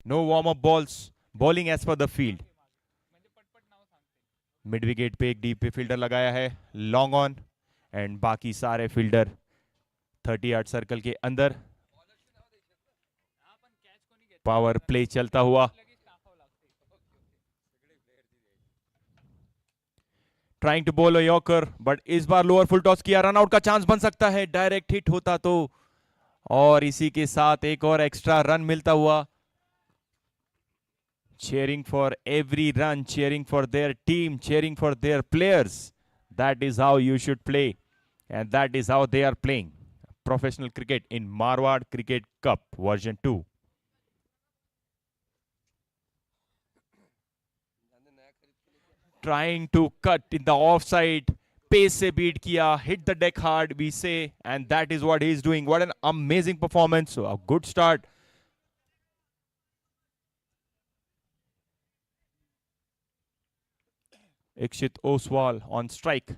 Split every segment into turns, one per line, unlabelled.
No warm-up balls. Bowling as per the field. Mid wicket पे एक deep पे fielder लगाया है, लॉन्ग ऑन, एंड बाकी सारे फील्डर 30 यार्ड सर्कल के अंदर. पावर प्ले चलता हुआ. Trying to bowl a yorker, but इस बार लोअर फुल टॉस किया. रन आउट का चांस बन सकता है, डायरेक्ट हिट होता तो. और इसी के साथ एक और एक्स्ट्रा रन मिलता हुआ. Cheering for every run, cheering for their team, cheering for their players. That is how you should play, and that is how they are playing professional cricket in Marwar Cricket Cup version 2. Trying to cut in the offside, pace se beat kiya, hit the deck hard, we say, and that is what he is doing. What an amazing performance. So a good start. Ikshit Oswal on strike.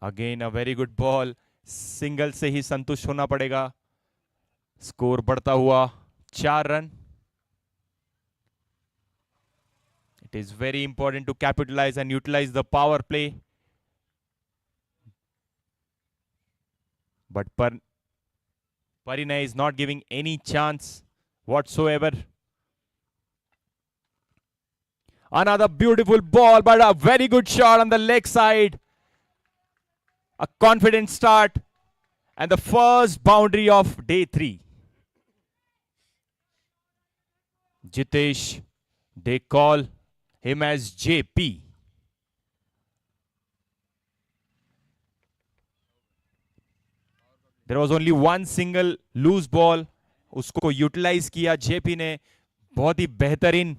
Again a very good ball. Single से ही संतुष्ट होना पड़ेगा. Score बढ़ता हुआ 4 run. It is very important to capitalize and utilize the power play. But Parinay is not giving any chance whatsoever. Another beautiful ball, but a very good shot on the leg side. A confident start and the first boundary of day 3. Jitesh, they call him as JP. There was only one single loose ball. उसको utilise किया JP ने. बहुत ही बेहतरीन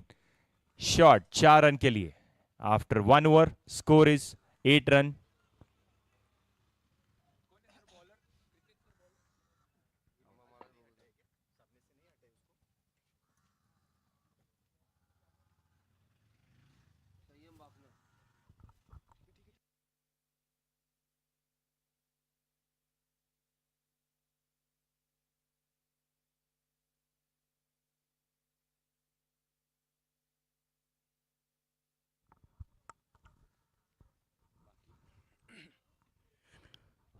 shot 4 run के लिए. After 1 over score is 8 run.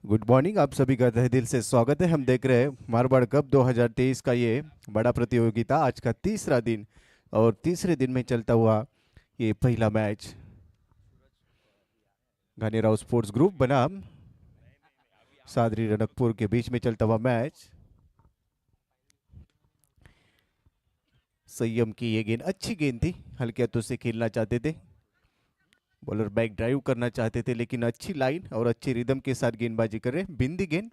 Good morning, आप सभी का तहे दिल से स्वागत है. हम देख रहे हैं मारवाड़ कप 2023 का ये बड़ा प्रतियोगिता. आज का तीसरा दिन और तीसरे दिन में चलता हुआ ये पहला मैच. घानीराव स्पोर्ट्स ग्रुप बनाम सादरी रनकपुर के बीच में चलता हुआ मैच. संयम की ये गेंद अच्छी गेंद थी. हल्के हाथों से खेलना चाहते थे, बॉलर बैक ड्राइव करना चाहते थे, लेकिन अच्छी लाइन और अच्छी रिदम के साथ गेंदबाजी कर रहे. बिंदी गेंद.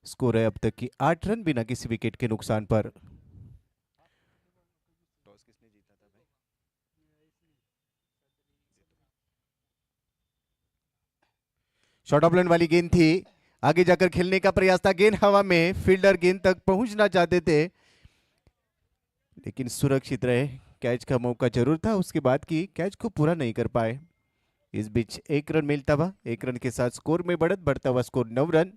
स्कोर है अब तक की 8 रन बिना किसी विकेट के नुकसान पर. शॉर्ट ऑफ लाइन वाली गेंद थी. आगे जाकर खेलने का प्रयास था. गेंद हवा में, फील्डर गेंद तक पहुंचना चाहते थे लेकिन सुरक्षित रहे. कैच का मौका जरूर था, उसके बाद की कैच को पूरा नहीं कर पाए. इस बीच 1 रन मिलता हुआ. 1 रन के साथ स्कोर में बढ़त. बढ़ता हुआ स्कोर 9 रन.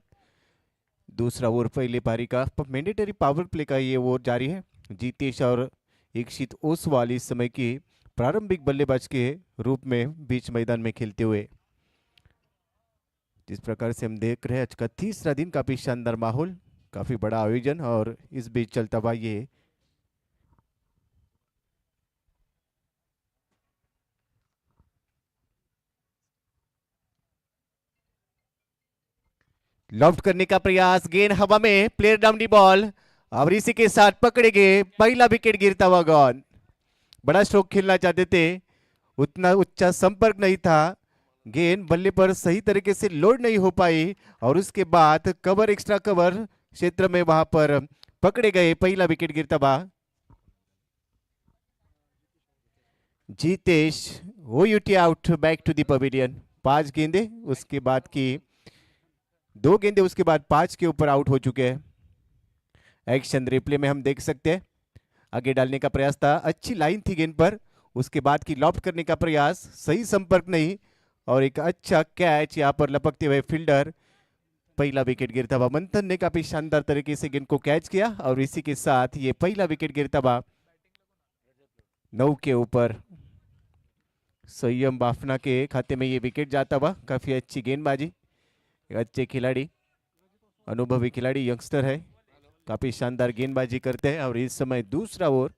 दूसरा ओवर पहले पारी का मैंडेटरी पावर प्ले का ये ओवर जारी है. जीतेश और इक्षित ओसवाल इस समय की प्रारंभिक बल्लेबाज के रूप में बीच मैदान में खेलते हुए. जिस प्रकार से हम देख रहे हैं आज का तीसरा दिन, काफी शानदार माहौल, काफी बड़ा आयोजन, और इस बीच चलता हुआ ये लॉफ्ट करने का प्रयास. गेंद हवा में, प्लेयर डाउन दी बॉल, और इसी के साथ पकड़े गए. पहला विकेट गिरता हुआ गेंद. बड़ा स्ट्रोक खेलना चाहते थे, उतना उच्चा संपर्क नहीं था. गेंद बल्ले पर सही तरीके से लोड नहीं हो पाई, और उसके बाद कवर, एक्स्ट्रा कवर क्षेत्र में वहां पर पकड़े गए. पहला विकेट गिरता हुआ. Jitesh O U T out, back to the pavilion. 5 गेंदे, उसके बाद की 2 गेंदे, उसके बाद 5 के ऊपर आउट हो चुके हैं. एक्शन रिप्ले में हम देख सकते हैं. आगे डालने का प्रयास था, अच्छी लाइन थी गेंद पर, उसके बाद की लॉफ्ट करने का प्रयास, सही संपर्क नहीं, और एक अच्छा कैच. यहां पर लपकते हुए फील्डर पहला विकेट गिरता हुआ। मंथन ने काफी शानदार तरीके से गेंद को कैच किया और इसी के साथ ये पहला विकेट गिरता हुआ 9 के ऊपर। संयम बाफना के खाते में ये विकेट जाता हुआ। काफी अच्छी गेंदबाजी, अच्छे खिलाड़ी, अनुभवी खिलाड़ी, यंगस्टर है, काफी शानदार गेंदबाजी करते हैं। और इस समय दूसरा ओवर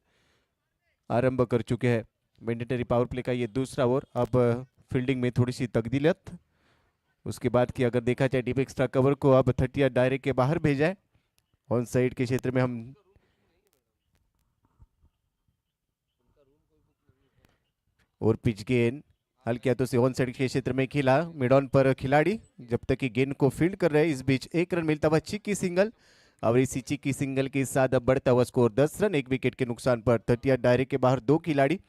आरंभ कर चुके हैं। मैंडेटरी पावर प्ले का ये दूसरा ओवर। अब फील्डिंग में थोड़ी सी तब्दीलियत, उसके बाद की अगर देखा जाए डीप एक्स्ट्रा कवर को अब 30 दायरे के बाहर भेजा है। ऑन साइड के क्षेत्र में हम और पिच गेंद हल्के हाथों से ऑन साइड के क्षेत्र में खेला। मिड ऑन पर खिलाड़ी जब तक कि गेंद को फील्ड कर रहे हैं। इस बीच एक रन मिलता हुआ चिक्की सिंगल और इसी चिक्की सिंगल के साथ अब बढ़ता हुआ स्कोर 10 रन, एक विकेट के नुकसान पर। 30 दायरे के बाहर दो खिलाड़ी,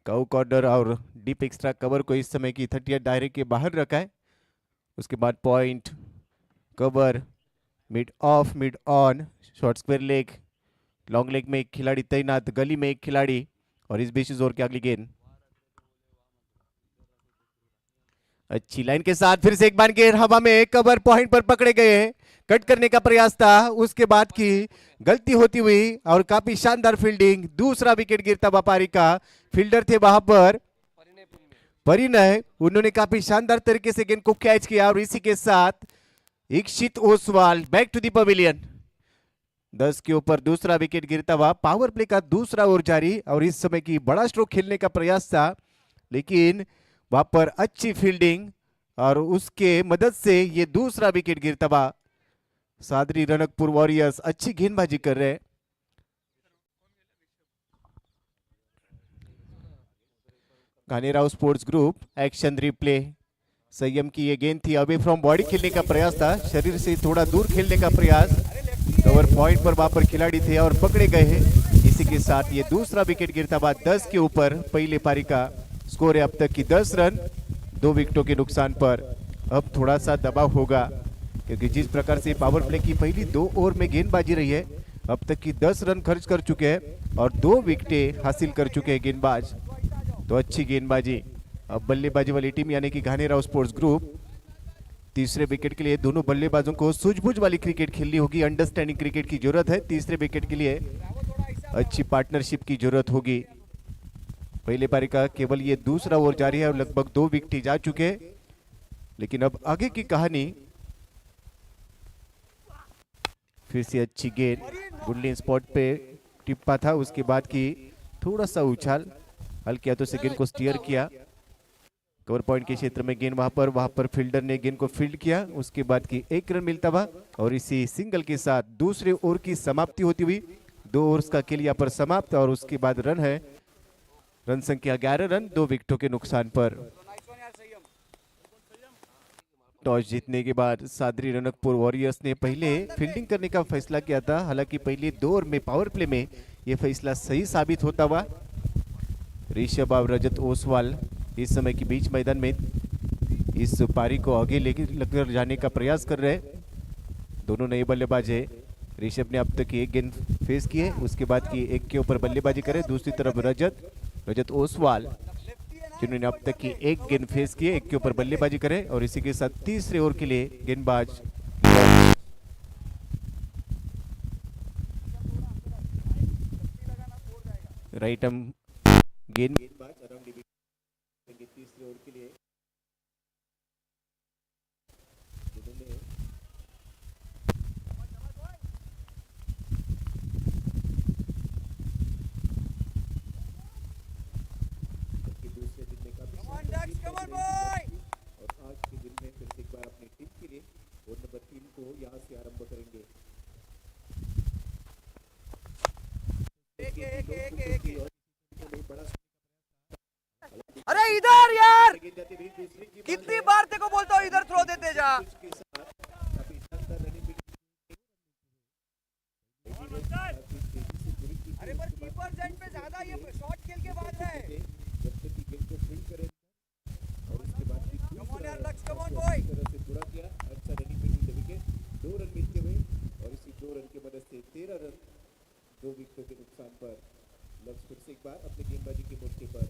काउ कॉर्नर और डीप एक्स्ट्रा कवर को इस समय की 30 दायरे के बाहर रखा है। उसके बाद point, cover, mid of, mid on, short square leg, long leg में एक खिलाड़ी तैनात, गली में एक खिलाड़ी और इस बीच जोर की अगली गेंद अच्छी लाइन के साथ फिर से एक बार गेंद हवा में, कवर पॉइंट पर पकड़े गए, कट करने का प्रयास था, उसके बाद की गलती होती हुई और काफी शानदार फील्डिंग। दूसरा विकेट गिरता व्यापारी का, फील्डर थे वहां पर परिणय, उन्होंने काफी शानदार तरीके से गेंद को कैच किया और इसी के साथ Ikshit Oswal back to the pavilion. 10 के ऊपर दूसरा विकेट गिरता हुआ। पावर प्ले का दूसरा ओवर जारी और इस समय की बड़ा स्ट्रोक खेलने का प्रयास था, लेकिन वहां पर अच्छी फील्डिंग और उसके मदद से ये दूसरा विकेट गिरता हुआ। सादरी रनकपुर वॉरियर्स अच्छी गेंदबाजी कर रहे हैं। Ghanerao sports group action replay. संयम की ये गेंद थी, अवे फ्रॉम बॉडी खेलने का प्रयास था, शरीर से थोड़ा दूर खेलने का प्रयास। कवर पॉइंट पर वहां पर खिलाड़ी थे और पकड़े गए हैं। इसी के साथ ये दूसरा विकेट गिरता हुआ 10 के ऊपर। पहले पारी का स्कोर है अब तक की 10 रन, 2 विकेटों के नुकसान पर। अब थोड़ा सा दबाव होगा क्योंकि जिस प्रकार से पावर प्ले की पहली 2 ओवर में गेंदबाजी रही है, अब तक की 10 रन खर्च कर चुके हैं और 2 विकेटें हासिल कर चुके हैं गेंदबाज। तो अच्छी गेंदबाजी। अब बल्लेबाजी वाली टीम यानी कि घानेराव स्पोर्ट्स ग्रुप तीसरे विकेट के लिए दोनों बल्लेबाजों को सूझबूझ वाली क्रिकेट खेलनी होगी, अंडरस्टैंडिंग क्रिकेट की जरूरत है। तीसरे विकेट के लिए अच्छी पार्टनरशिप की जरूरत होगी। पहले पारी का केवल ये दूसरा ओवर जारी है और लगभग 2 विकेट जा चुके हैं, लेकिन अब आगे की कहानी। फिर से अच्छी गेंद, गुडलिन स्पॉट पे टिप्पा था, उसके बाद की थोड़ा सा उछाल, हल्के हाथों से गेंद को स्टीयर किया। कवर पॉइंट के क्षेत्र में गेंद वहां पर फील्डर ने गेंद को फील्ड किया। उसके बाद की 1 रन मिलता हुआ और इसी सिंगल के साथ दूसरे ओवर की समाप्ति होती हुई। 2 ओवर्स का खेल यहाँ पर समाप्त और उसके बाद रन है, रन संख्या 11 रन, 2 विकेटों के नुकसान पर। टॉस जीतने के बाद सादरी रनकपुर वॉरियर्स ने पहले फील्डिंग करने का फैसला किया था, हालांकि पहले 2 ओवर में पावर प्ले में यह फैसला सही साबित होता हुआ। ऋषभ और रजत ओसवाल इस समय के बीच मैदान में इस पारी को आगे लेकर जाने का प्रयास कर रहे हैं। दोनों नए बल्लेबाज है। ऋषभ ने अब तक 1 गेंद फेस की है, उसके बाद की 1 के ऊपर बल्लेबाजी करे। दूसरी तरफ रजत ओसवाल जिन्होंने अब तक की 1 गेंद फेस की है, 1 के ऊपर बल्लेबाजी करे और इसी के साथ तीसरे ओवर के लिए गेंदबाज राइट आर्म गेंदबाज अराउंड तीसरे ओवर के लिए दूसरे दिन में काफी और आज के दिन में फिर से एक बार अपनी टीम के लिए ओवर नंबर 3 को यहां से आरंभ करेंगे।
अरे इधर यार, कितनी बार तेको बोलता हूँ इधर थ्रो देते जा। अरे पर कीपर जेंट पे ज्यादा ये शॉट खेल के भाग रहा है। जब तक की गेंद को फील्ड करे और उसके बाद कम ऑन यार लक्ष्य, कम ऑन बॉय, तरह से पूरा किया। अच्छा रनिंग पे द विकेट, 2 रन मिलते हुए और इसी 2 रन की मदद से 13 रन, 2 विकेटों के नुकसान पर। लक्ष्य फिर से एक बार अपनी गेंदबाजी के मोर्चे पर।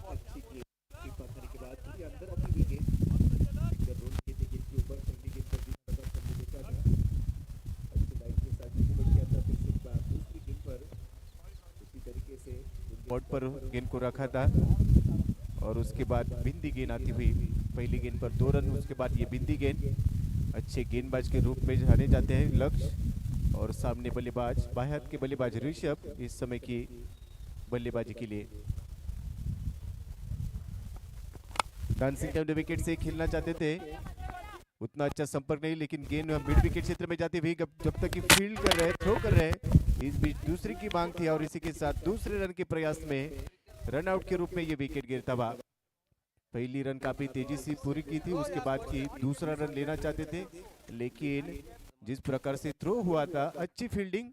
अच्छी गेंद के बाद
बॉट पर गेंद को रखा था और उसके बाद बिंदी गेंद आती हुई पहली गेंद पर 2 रन, उसके बाद ये बिंदी गेंद अच्छे गेंदबाज के रूप में जाने जाते हैं लक्ष्य, और सामने बल्लेबाज बाएं हाथ के बल्लेबाज ऋषभ इस समय की बल्लेबाजी के लिए डांसिंग टाइम विकेट से खेलना चाहते थे, उतना अच्छा संपर्क नहीं, लेकिन गेंद मिड विकेट क्षेत्र में जाती हुई जब तक कि फील्ड कर रहे थ्रो कर रहे हैं, इस बीच दूसरे की मांग थी और इसी के साथ दूसरे रन के प्रयास में रन आउट के रूप में ये विकेट गिरता हुआ। पहली रन काफी तेजी से पूरी की थी, उसके बाद की दूसरा रन लेना चाहते थे, लेकिन जिस प्रकार से थ्रो हुआ था अच्छी फील्डिंग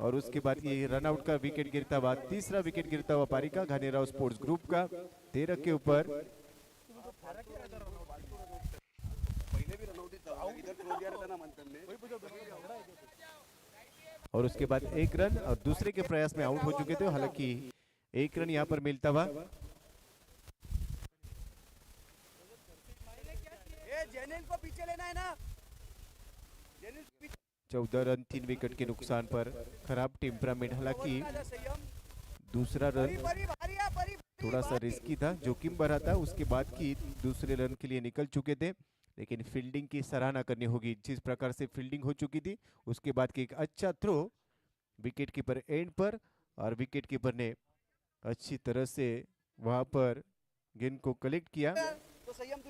और उसके बाद ये रन आउट का विकेट गिरता हुआ, तीसरा विकेट गिरता हुआ पारी का घानेराव स्पोर्ट्स ग्रुप का 13 के ऊपर। और उसके बाद 1 रन और दूसरे के प्रयास में आउट हो चुके थे, हालांकि 1 रन यहाँ पर मिलता हुआ।
जेनिल को पीछे लेना है ना,
14 रन 3 विकेट के नुकसान पर खराब टेम्परामेंट, हालांकि दूसरा रन थोड़ा सा रिस्की था, जोखिम भरा था, उसके बाद की दूसरे रन के लिए निकल चुके थे, लेकिन फील्डिंग की सराहना करनी होगी। जिस प्रकार से फील्डिंग हो चुकी थी उसके बाद की एक अच्छा थ्रो विकेट कीपर एंड पर, और विकेट कीपर ने अच्छी तरह से वहां पर गेंद को कलेक्ट किया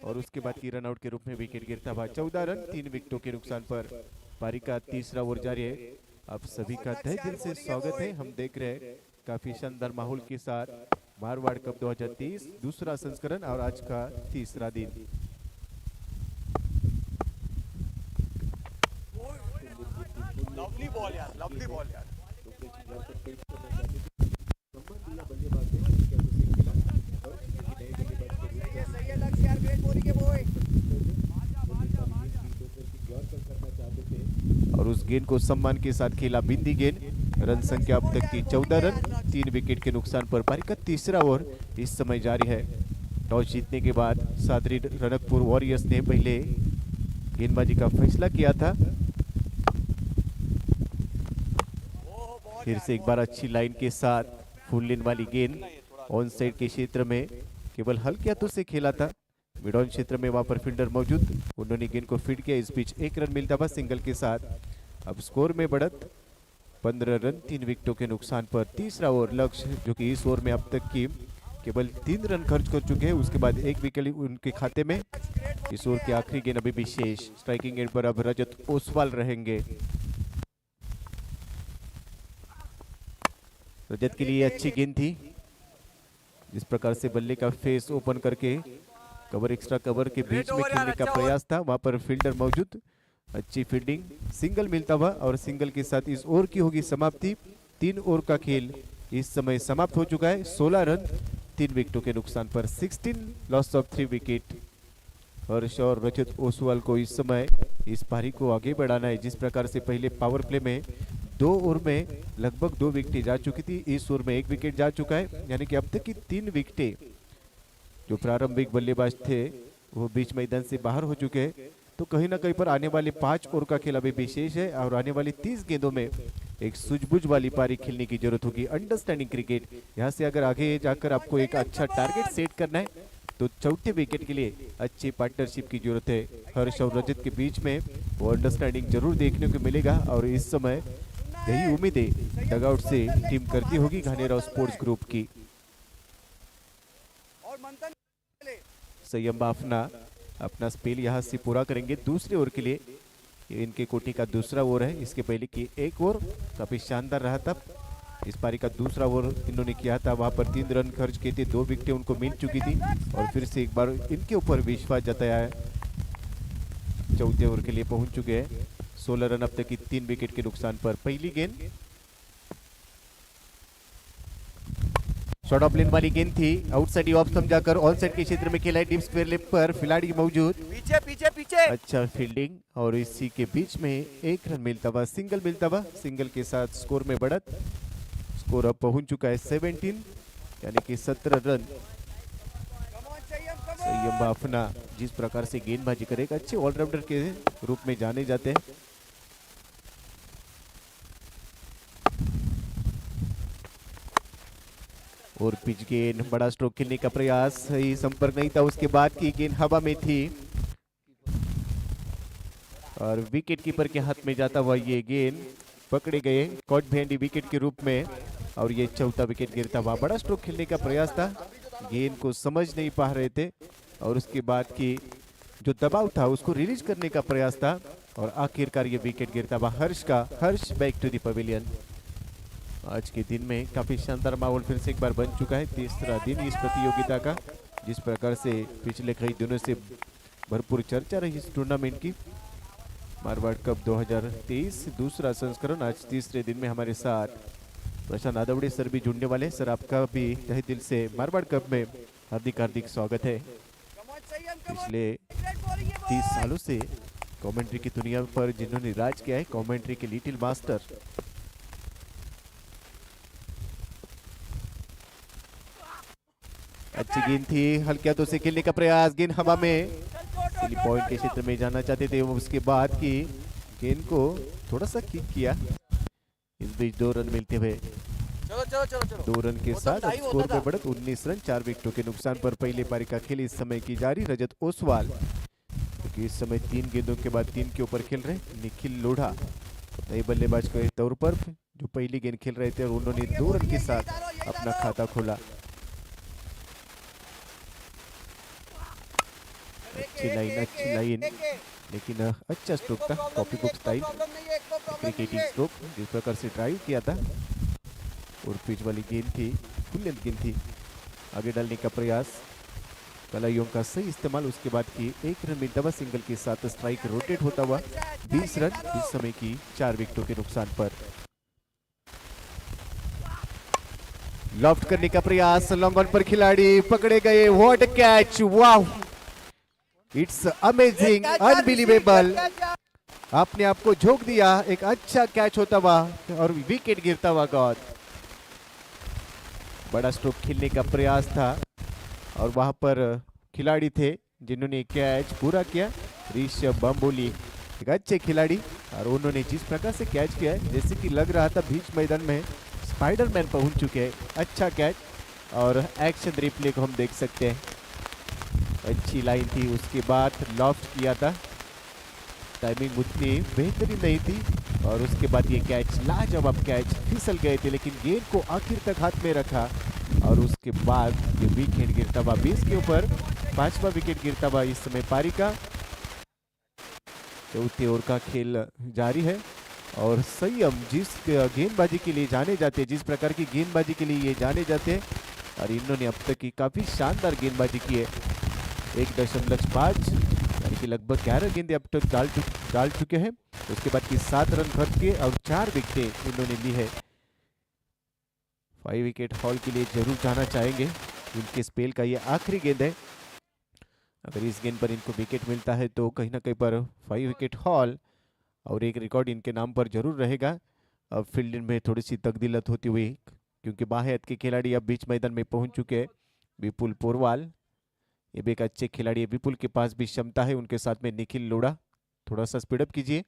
और उसके बाद की रन आउट के रूप में विकेट गिरता हुआ। 14 रन 3 विकेटों के नुकसान पर पारी का तीसरा ओवर जारी है। आप सभी का तहे दिल से स्वागत है। हम देख रहे हैं काफी शानदार माहौल के साथ मारवाड़ कप 2023 दूसरा संस्करण और आज का तीसरा दिन।
लवली बॉल यार, लवली बॉल यार। सही है लक्ष्य यार, ग्रेट बॉलिंग है बॉय।
और उस गेंद को सम्मान के साथ खेला बिंदी गेंद। रन संख्या अब तक की 14 रन 3 विकेट के नुकसान पर पारी का तीसरा ओवर इस समय जारी है। टॉस जीतने के बाद सादरी रणकपुर वॉरियर्स ने पहले गेंदबाजी का फैसला किया था। फिर से एक बार अच्छी लाइन के साथ फुल लेन वाली गेंद ऑन साइड के क्षेत्र में केवल हल्के हाथों से खेला था। मिड ऑन क्षेत्र में वहां पर फील्डर मौजूद, उन्होंने गेंद को फीड किया। इस बीच 1 रन मिलता हुआ सिंगल के साथ। अब स्कोर में बढ़त 15 रन 3 विकेटों के नुकसान पर तीसरा ओवर लक्ष्य, जो कि इस ओवर में अब तक की केवल 3 रन खर्च कर चुके हैं, उसके बाद 1 विकेट उनके खाते में। इस ओवर की आखिरी गेंद अभी विशेष स्ट्राइकिंग एंड पर अब रजत ओसवाल रहेंगे। रजत के लिए अच्छी गेंद थी, जिस प्रकार से बल्ले का फेस ओपन करके कवर एक्स्ट्रा कवर के बीच में खेलने का प्रयास था, वहां पर फील्डर मौजूद। अच्छी फील्डिंग, सिंगल मिलता हुआ और सिंगल के साथ इस ओवर की होगी समाप्ति। 3 ओवर का खेल इस समय समाप्त हो चुका है। 16 रन 3 विकेटों के नुकसान पर 16 लॉस ऑफ 3 विकेट। हर्ष और रजत ओसवाल को इस समय इस पारी को आगे बढ़ाना है। जिस प्रकार से पहले पावर प्ले में 2 ओवर में लगभग 2 विकेटें जा चुकी थी, इस ओवर में 1 विकेट जा चुका है, यानी कि अब तक की 3 विकेटें जो प्रारंभिक बल्लेबाज थे वो बीच मैदान से बाहर हो चुके हैं। तो कहीं ना कहीं पर आने वाले 5 ओवर का खेल अभी विशेष है और आने वाली 30 गेंदों में एक सूझबूझ वाली पारी खेलने की जरूरत होगी। अंडरस्टैंडिंग क्रिकेट, यहाँ से अगर आगे जाकर आपको एक अच्छा टारगेट सेट करना है तो चौथे विकेट के लिए अच्छी पार्टनरशिप की जरूरत है। हर्ष और रजत के बीच में वो अंडरस्टैंडिंग जरूर देखने को मिलेगा और इस समय यही उम्मीदें डगआउट से टीम करती होगी घानेराव स्पोर्ट्स ग्रुप की। संयम बाफना अपना स्पेल यहाँ से पूरा करेंगे दूसरे ओवर के लिए। इनके कोटी का दूसरा ओवर है, इसके पहले की 1 ओवर काफी शानदार रहा था। इस पारी का दूसरा ओवर इन्होंने किया था, वहां पर 3 रन खर्च किए थे, 2 विकेटें उनको मिल चुकी थी और फिर से एक बार इनके ऊपर विश्वास जताया है। चौथे ओवर के लिए पहुंच चुके हैं। 16 रन अब तक की 3 विकेट के नुकसान पर। पहली गेंद शॉर्ट ऑफ लेन वाली गेंद थी, आउटसाइड ऑफ समझाकर ऑन साइड के क्षेत्र में खेला है। डीप स्क्वायर लेफ्ट पर खिलाड़ी मौजूद,
पीछे पीछे पीछे।
अच्छा फील्डिंग और इसी के बीच में 1 रन मिलता हुआ, सिंगल मिलता हुआ। सिंगल के साथ स्कोर में बढ़त, स्कोर अब पहुंच चुका है 17, यानी कि 17 रन। संयम बाफना जिस प्रकार से गेंदबाजी करेगा, अच्छे ऑलराउंडर के रूप में जाने जाते हैं। और पिच गेंद, बड़ा स्ट्रोक खेलने का प्रयास, सही संपर्क नहीं था। उसके बाद की गेंद हवा में थी और विकेट कीपर के हाथ में जाता हुआ ये गेंद पकड़े गए कॉट भेंडी विकेट के रूप में और ये चौथा विकेट गिरता हुआ। बड़ा स्ट्रोक खेलने का प्रयास था, गेंद को समझ नहीं पा रहे थे और उसके बाद की जो दबाव था उसको रिलीज करने का प्रयास था और आखिरकार ये विकेट गिरता हुआ। हर्ष बैक टू द पवेलियन। आज के दिन में काफी शानदार माहौल फिर से एक बार बन चुका है। तीसरा दिन इस प्रतियोगिता का, जिस प्रकार से पिछले कई दिनों से भरपूर चर्चा रही इस टूर्नामेंट की। मारवाड़ कप 2023 दूसरा संस्करण आज तीसरे दिन में हमारे साथ प्रशांत आदवड़े सर भी जुड़ने वाले। सर आपका भी तहे दिल से मारवाड़ कप में हार्दिक स्वागत है। पिछले 30 सालों से कमेंट्री की दुनिया पर जिन्होंने राज किया है, कमेंट्री के लिटिल मास्टर। अच्छी गेंद थी, हल्के हाथों से खेलने का प्रयास, गेंद हवा में पॉइंट के क्षेत्र में जाना चाहते थे। उसके बाद की गेंद को थोड़ा सा किक किया। इस बीच 2 रन मिलते हुए 2 रन के साथ अब स्कोर में बढ़त 19 रन 4 विकेटों के नुकसान पर पहले पारी का खेल इस समय की जारी। रजत ओसवाल क्योंकि इस समय 3 गेंदों के बाद 3 के ऊपर खेल रहे। निखिल लोढ़ा नए बल्लेबाज के तौर पर जो पहली गेंद खेल रहे थे और उन्होंने 2 रन के साथ अपना खाता खोला। अच्छी लाइन लेकिन अच्छा स्ट्रोक था, copy book style cricketing stroke जिस प्रकार से ड्राइव किया था और पिच वाली गेंद थी, फुल लेंथ गेंद थी। आगे डालने का प्रयास, कलाइयों का सही इस्तेमाल। उसके बाद की 1 रन मिलता हुआ सिंगल के साथ स्ट्राइक रोटेट होता हुआ 20 रन इस समय की 4 विकेटों के नुकसान पर। लॉफ्ट करने का प्रयास, लॉन्ग ऑन पर खिलाड़ी पकड़े गए। व्हाट कैच, वाह, इट्स अमेजिंग, अनबिलीवेबल। आपने आपको झोंक दिया, एक अच्छा कैच होता हुआ और विकेट गिरता हुआ। गॉड, बड़ा स्ट्रोक खेलने का प्रयास था और वहां पर खिलाड़ी थे जिन्होंने कैच पूरा किया। ऋषभ बम्बोली एक अच्छे खिलाड़ी और उन्होंने जिस प्रकार से कैच किया है जैसे कि लग रहा था बीच मैदान में स्पाइडरमैन पहुंच चुके हैं। अच्छा कैच और एक्शन रिप्ले को हम देख सकते हैं। अच्छी लाइन थी, उसके बाद लॉफ्ट किया था, टाइमिंग उतनी बेहतरीन नहीं थी और उसके बाद ये कैच, लाजवाब कैच, फिसल गए थे लेकिन गेंद को आखिर तक हाथ में रखा और उसके बाद ये विकेट गिरता हुआ 20 के ऊपर 5वां विकेट गिरता हुआ इस समय पारी का। चौथे ओवर का खेल जारी है और संयम जिस गेंदबाजी के लिए जाने जाते हैं, जिस प्रकार की गेंदबाजी के लिए ये जाने जाते हैं और इन्होंने अब तक की काफी शानदार गेंदबाजी की है। 1.5 यानी कि लगभग 11 गेंदे अब तक डाल चुके हैं। उसके बाद की 7 रन खर्च किए और 4 विकेटें इन्होंने ली है। 5 विकेट हॉल के लिए जरूर जाना चाहेंगे। इनके स्पेल का ये आखिरी गेंद है। अगर इस गेंद पर इनको विकेट मिलता है तो कहीं ना कहीं पर 5 विकेट हॉल और एक रिकॉर्ड इनके नाम पर जरूर रहेगा। अब फील्डिंग में थोड़ी सी तब्दीलत होती हुई क्योंकि बाहर के खिलाड़ी अब बीच मैदान में पहुंच चुके हैं। विपुल पोरवाल ये भी एक अच्छे खिलाड़ी है, विपुल के पास भी क्षमता है। उनके साथ में निखिल लोढ़ा, थोड़ा सा स्पीडअप कीजिए।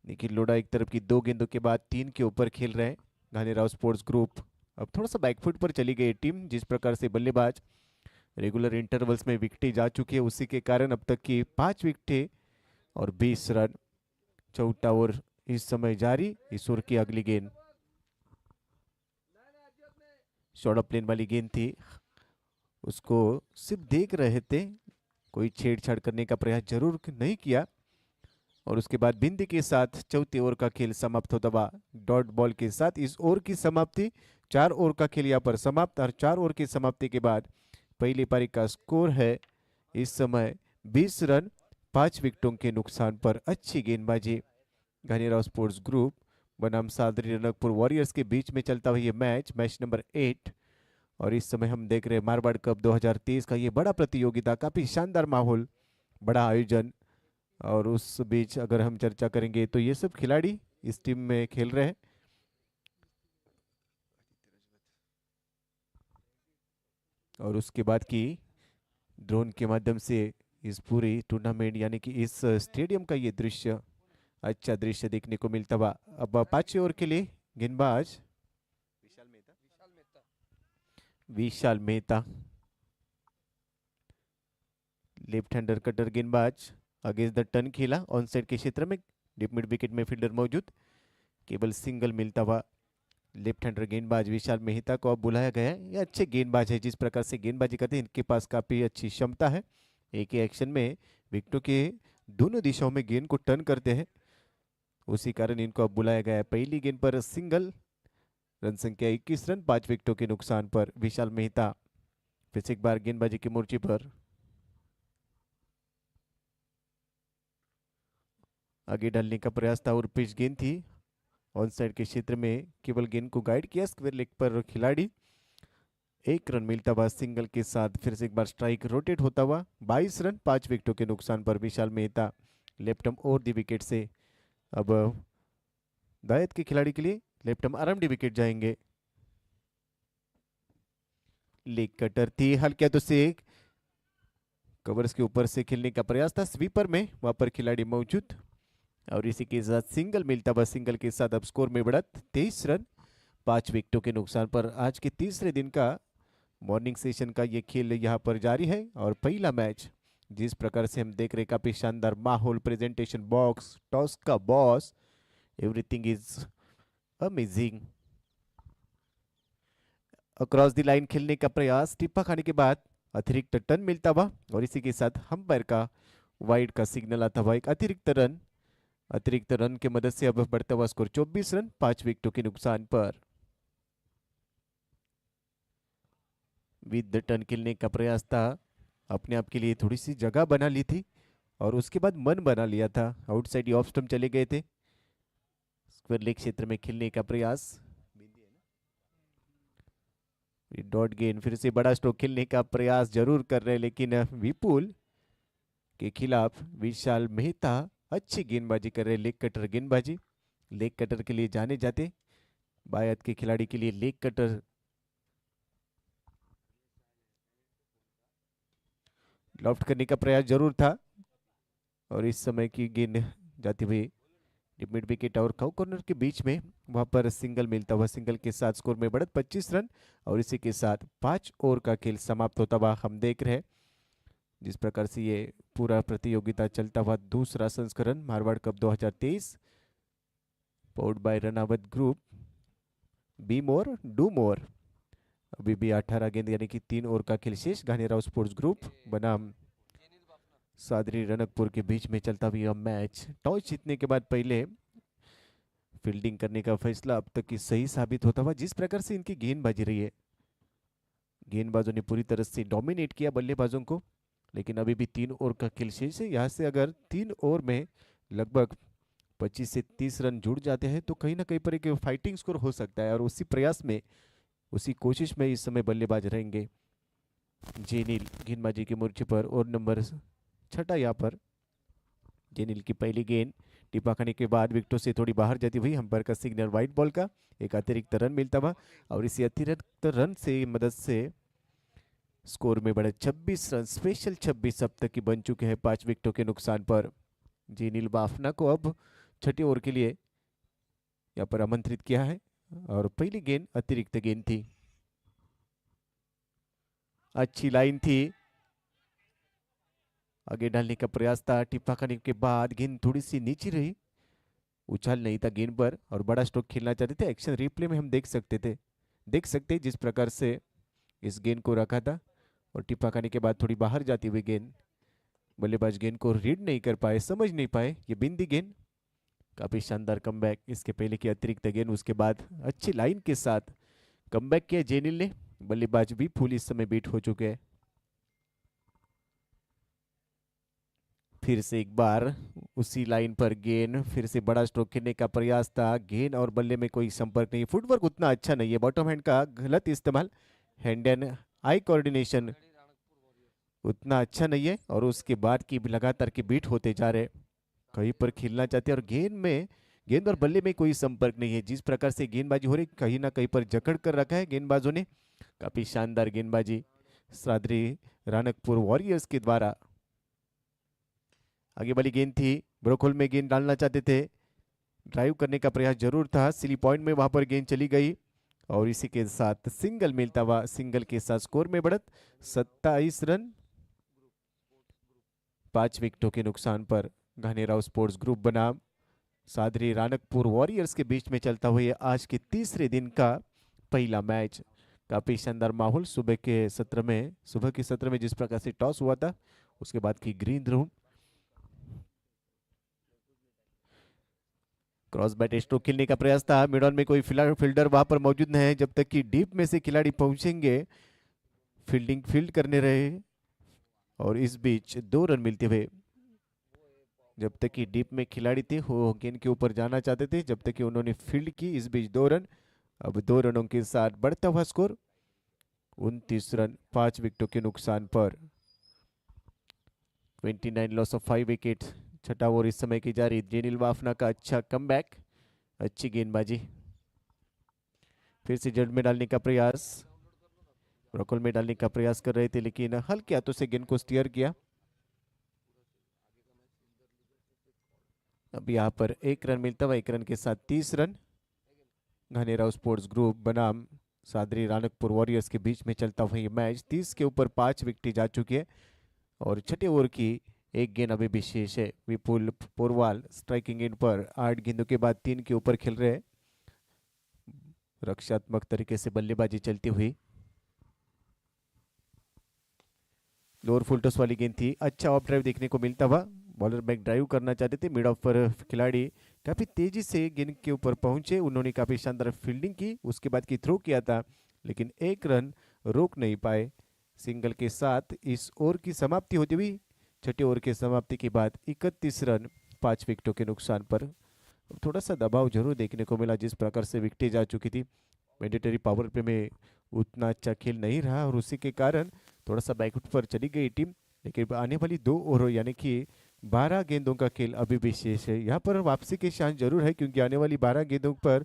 निखिल लोढ़ा एक तरफ की 2 गेंदों के बाद 3 के ऊपर खेल रहे हैं। घानीराव स्पोर्ट्स ग्रुप अब थोड़ा सा बैकफुट पर चली गई टीम। जिस प्रकार से बल्लेबाज रेगुलर इंटरवल्स में विकेटें जा चुकी है उसी के कारण अब तक की 5 विकेटें और 20 रन। चौथा ओवर इस समय जारी। इस ओवर की अगली गेंद शॉर्ट ऑफ प्लेन वाली गेंद थी, उसको सिर्फ देख रहे थे, कोई छेड़छाड़ करने का प्रयास जरूर नहीं किया और उसके बाद बिंदी के साथ चौथे ओवर का खेल समाप्त होता हुआ डॉट बॉल के साथ इस ओवर की समाप्ति। 4 ओवर का खेल यहाँ पर समाप्त और 4 ओवर की समाप्ति के बाद पहली पारी का स्कोर है इस समय 20 रन 5 विकेटों के नुकसान पर। अच्छी गेंदबाजी घानीराव स्पोर्ट्स ग्रुप बनाम सादरी रनकपुर वॉरियर्स के बीच में चलता हुआ ये मैच नंबर 8 और इस समय हम देख रहे हैं मारवाड़ कप 2023 का ये बड़ा प्रतियोगिता, काफी शानदार माहौल, बड़ा आयोजन। और उस बीच अगर हम चर्चा करेंगे तो ये सब खिलाड़ी इस टीम में खेल रहे हैं। और उसके बाद की ड्रोन के माध्यम से इस पूरी टूर्नामेंट यानी कि इस स्टेडियम का ये दृश्य, अच्छा दृश्य देखने को मिलता हुआ। अब 5वें ओवर के लिए गेंदबाज विशाल मेहता लेफ्ट हैंडर कटर गेंदबाज अगेंस्ट द टर्न खेला ऑन साइड के क्षेत्र में, डीप मिड विकेट में फील्डर मौजूद, केवल सिंगल मिलता हुआ लेफ्ट हैंडर गेंदबाज विशाल मेहता को अब बुलाया गया है। ये अच्छे गेंदबाज है, जिस प्रकार से गेंदबाजी करते हैं इनके पास काफी अच्छी क्षमता है, एक ही एक्शन में विकेटों के दोनों दिशाओं में गेंद को टर्न करते हैं, उसी कारण इनको अब बुलाया गया है। पहली गेंद पर सिंगल, रन संख्या 21 रन 5 विकेटों के नुकसान पर विशाल मेहता फिर से एक बार गेंदबाजी के मोर्चे पर। आगे डालने का प्रयास था और पिच गेंद थी, ऑन साइड के क्षेत्र में केवल गेंद को गाइड किया स्क्वायर लेग पर खिलाड़ी, 1 रन मिलता हुआ सिंगल के साथ फिर से एक बार स्ट्राइक रोटेट होता हुआ 22 रन 5 विकेटों के नुकसान पर विशाल मेहता लेफ्ट आर्म और दी विकेट से। अब दायत के खिलाड़ी के लिए लेफ्ट आर्म आराम दी विकेट जाएंगे। लेग कटर थी, हल्का तो से कवर्स के ऊपर से खेलने का प्रयास था, स्वीपर में वहां पर खिलाड़ी मौजूद और इसी के साथ सिंगल मिलता हुआ, सिंगल के साथ अब स्कोर में बढ़त 23 रन 5 विकेटों के नुकसान पर। आज के तीसरे दिन का मॉर्निंग सेशन का ये खेल यहाँ पर जारी है और पहला मैच जिस प्रकार से हम देख रहे काफी शानदार माहौल, प्रेजेंटेशन, बॉक्स टॉस का boss, everything is amazing. Across the line खेलने का प्रयास, टिप्पा खाने के बाद अतिरिक्त टर्न मिलता हुआ और इसी के साथ अंपायर का वाइड का सिग्नल आता हुआ, एक अतिरिक्त रन की मदद से अब बढ़ता हुआ स्कोर 24 रन 5 विकेटों के नुकसान पर। विद द टर्न खेलने का प्रयास था, अपने आप के लिए थोड़ी सी जगह बना ली थी और उसके बाद मन बना लिया था, आउटसाइड ऑफ स्टंप चले गए थे, स्क्वायर लेग क्षेत्र में खेलने का प्रयास, डॉट गेंद, फिर से बड़ा स्ट्रोक खेलने का प्रयास जरूर कर रहे हैं लेकिन विपुल के खिलाफ विशाल मेहता अच्छी गेंदबाजी कर रहे हैं, लेग कटर गेंदबाजी, लेग कटर के लिए जाने जाते बायत के खिलाड़ी के लिए लेग कटर लॉफ्ट करने का प्रयास जरूर था और इस समय की गेंद जाती हुई मिड विकेट और काउ कॉर्नर के बीच में, वहां पर सिंगल मिलता हुआ, सिंगल के साथ स्कोर में बढ़त 25 रन और इसी के साथ 5 ओवर का खेल समाप्त होता हुआ हम देख रहे हैं। जिस प्रकार से ये पूरा प्रतियोगिता चलता हुआ दूसरा संस्करण Marwar cup 2023 powered by Ranaut group, be more do more, अभी भी 18 गेंद यानी कि 3 ओवर का खेल शेष गानेराव स्पोर्ट्स ग्रुप बनाम सादरी रनकपुर के बीच में चलता हुआ मैच। टॉस जीतने के बाद पहले फील्डिंग करने का फैसला अब तक की सही साबित होता हुआ, जिस प्रकार से इनकी गेंदबाजी रही है, गेंदबाजों ने पूरी तरह से डोमिनेट किया बल्लेबाजों को, लेकिन अभी भी 3 ओवर का खेल शेष है। यहाँ से अगर 3 ओवर में लगभग 25 से 30 रन जुड़ जाते हैं तो कहीं ना कहीं पर एक फाइटिंग स्कोर हो सकता है और उसी प्रयास में, उसी कोशिश में इस समय बल्लेबाज रहेंगे। जेनिल गेंदबाजी के मोर्चे पर और नंबर 6 यहाँ पर जेनिल की पहली गेंद टिप्पा खाने के बाद विकेटों से थोड़ी बाहर जाती हुई, अंपायर का सिग्नल वाइड बॉल का, एक अतिरिक्त रन मिलता हुआ और इसी अतिरिक्त रन से मदद से स्कोर में बढ़े 26 रन, स्पेशल 26 अब तक की बन चुके हैं 5 विकेटों के नुकसान पर। जेनिल बाफना को अब 6ठे ओवर के लिए यहाँ पर आमंत्रित किया है और पहली गेंद अतिरिक्त गेंद थी, अच्छी लाइन थी, आगे डालने का प्रयास था, टिप्पा खाने के बाद गेंद थोड़ी सी नीचे रही, उछाल नहीं था गेंद पर और बड़ा स्ट्रोक खेलना चाहते थे। एक्शन रिप्ले में हम देख सकते जिस प्रकार से इस गेंद को रखा था और टिप्पा खाने के बाद थोड़ी बाहर जाती हुई गेंद, बल्लेबाज गेंद को रीड नहीं कर पाए, समझ नहीं पाए, ये बिंदी गेंद, काफी शानदार कमबैक, इसके पहले की अतिरिक्त गेंद, उसके बाद अच्छी लाइन के साथ कमबैक किया जेनिल ने, बल्लेबाज भी फुल इस समय बीट हो चुके हैं। फिर से एक बार उसी लाइन पर गेंद, फिर से बड़ा स्ट्रोक खेलने का प्रयास था, गेंद और बल्ले में कोई संपर्क नहीं, फुटवर्क उतना अच्छा नहीं है, बॉटम हैंड का गलत इस्तेमाल, हैंड एंड आई कोऑर्डिनेशन उतना अच्छा नहीं है और उसके बाद की लगातार के बीट होते जा रहे, कहीं पर खेलना चाहते हैं और गेंद और बल्ले में कोई संपर्क नहीं है। जिस प्रकार से गेंदबाजी हो रही, कहीं ना कहीं पर जकड़ कर रखा है गेंदबाजों ने, काफी शानदार गेंदबाजी सादरी राणकपुर वॉरियर्स के द्वारा। आगे वाली गेंद थी, ब्रोकोल में गेंद डालना चाहते थे, ड्राइव करने का प्रयास जरूर था, सिली पॉइंट में वहां पर गेंद चली गई और इसी के साथ सिंगल मिलता हुआ, सिंगल के साथ स्कोर में बढ़त 27 रन 5 विकेटों के नुकसान पर घानेराव स्पोर्ट्स ग्रुप बनाम सादरी रानकपुर वॉरियर्स के बीच में चलता हुआ ये आज के तीसरे दिन का पहला मैच। काफी शानदार माहौल सुबह के सत्र में जिस प्रकार से टॉस हुआ था उसके बाद की green room cross bat stroke खेलने का प्रयास था। मिड ऑन में कोई फील्डर वहां पर मौजूद नहीं है। जब तक कि डीप में से खिलाड़ी पहुंचेंगे फील्ड करने रहे और इस बीच 2 रन मिलते हुए। जब तक कि डीप में खिलाड़ी थे वो गेंद के ऊपर जाना चाहते थे, जब तक कि उन्होंने फील्ड की। इस बीच 2 रन, अब 2 रनों के साथ बढ़ता हुआ स्कोर 29 रन 5 विकेटों के नुकसान पर। 29 लॉस ऑफ 5 विकेट। छठा ओवर इस समय की जारी। जेनिल वाफना का अच्छा कमबैक, अच्छी गेंदबाजी। फिर से जड़ में डालने का प्रयास, ब्रोकल में डालने का प्रयास कर रहे थे लेकिन हल्के हाथों से गेंद को स्टीयर किया। अब यहाँ पर 1 रन मिलता हुआ, 1 रन के साथ 30 रन घानेराव स्पोर्ट्स ग्रुप बनाम सादरी रानकपुर वॉरियर्स के बीच में चलता हुआ ये मैच। 30 के ऊपर 5 विकेट जा चुकी है और छठे ओवर की एक गेंद अभी भी शेष है। विपुल पोरवाल स्ट्राइकिंग इन पर 8 गेंदों के बाद 3 के ऊपर खेल रहे। रक्षात्मक तरीके से बल्लेबाजी चलती हुई। लोअर फुल टॉस वाली गेंद थी, अच्छा ऑफ ड्राइव देखने को मिलता हुआ। बॉलर बैक ड्राइव करना चाहते थे, मिड ऑफ पर खिलाड़ी काफी तेजी से गेंद के ऊपर पहुंचे। उन्होंने काफी शानदार फील्डिंग की, उसके बाद की थ्रो किया था लेकिन 1 रन रोक नहीं पाए। सिंगल के साथ इस ओवर की समाप्ति होती हुई। छठे ओवर के समाप्ति के बाद 31 रन 5 विकेटों के नुकसान पर। थोड़ा सा दबाव जरूर देखने को मिला, जिस प्रकार से विकेटें जा चुकी थी। मैंडेटरी पावर प्ले में उतना अच्छा खेल नहीं रहा और उसी के कारण थोड़ा सा बैकफुट पर चली गई टीम। लेकिन आने वाली 2 ओवर यानी कि 12 गेंदों का खेल अभी भी शेष है। यहाँ पर वापसी के चांस जरूर है क्योंकि आने वाली 12 गेंदों पर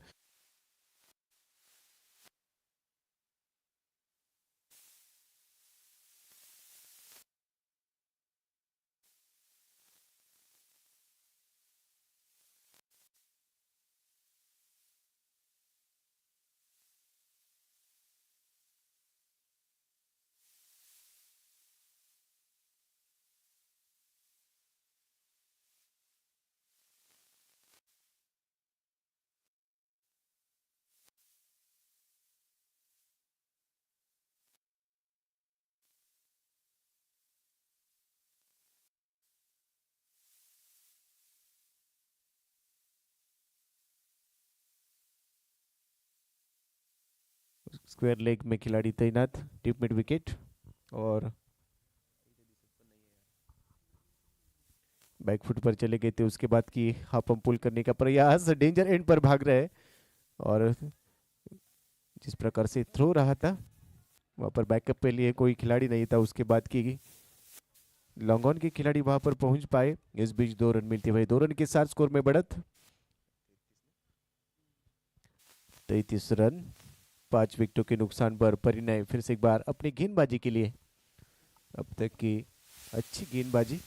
स्क्वायर लेग में खिलाड़ी तैनात, टिप मिड विकेट और बैकफुट पर चले गए थे। उसके बाद की हाफ पुल करने का प्रयास, डेंजर एंड पर भाग रहे और जिस प्रकार से थ्रो रहा था वहां पर बैकअप के लिए कोई खिलाड़ी नहीं था। उसके बाद की लॉन्ग ऑन के खिलाड़ी वहां पर पहुंच पाए। इस बीच 2 रन मिलते हुए, 2 रन के साथ स्कोर में बढ़त 33 रन 5 विकेटों के नुकसान पर। परिणय फिर से एक बार अपनी गेंदबाजी के लिए, अब तक की अच्छी गेंदबाजी।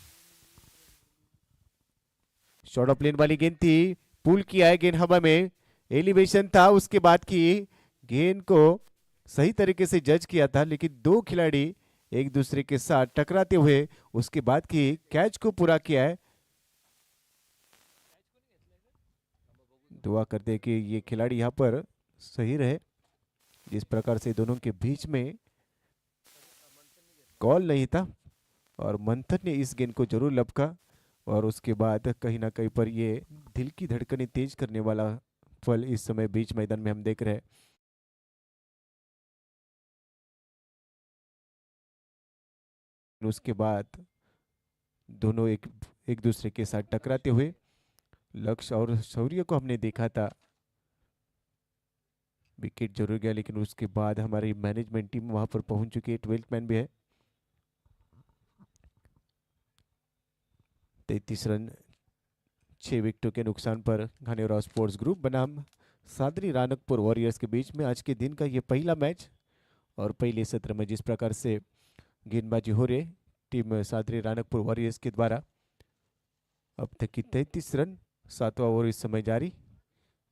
शॉर्ट ऑफ लेन वाली गेंद थी, पुल किया है गेंद हवा में, एलिवेशन था। उसके बाद की गेंद को सही तरीके से जज किया था लेकिन 2 खिलाड़ी एक दूसरे के साथ टकराते हुए उसके बाद की कैच को पूरा किया है। दुआ करते कि ये खिलाड़ी यहाँ पर सही रहे। जिस प्रकार से दोनों के बीच में कॉल नहीं था और मंथन ने इस गेंद को जरूर लपका और उसके बाद कहीं ना कहीं पर ये दिल की धड़कनें तेज करने वाला फल इस समय बीच मैदान में हम देख रहे हैं। उसके बाद दोनों एक दूसरे के साथ टकराते हुए लक्ष्य और शौर्य को हमने देखा था, विकेट जरूर गया लेकिन उसके बाद हमारी मैनेजमेंट टीम वहां पर पहुंच चुकी है। 12th मैन भी है। 33 रन 6 विकेटों के नुकसान पर घानेराव स्पोर्ट्स ग्रुप बनाम सादरी रानकपुर वॉरियर्स के बीच में आज के दिन का ये पहला मैच। और पहले सत्र में जिस प्रकार से गेंदबाजी हो रही टीम सादरी रानकपुर वॉरियर्स के द्वारा, अब तक की 33 रन, 7वां ओवर इस समय जारी।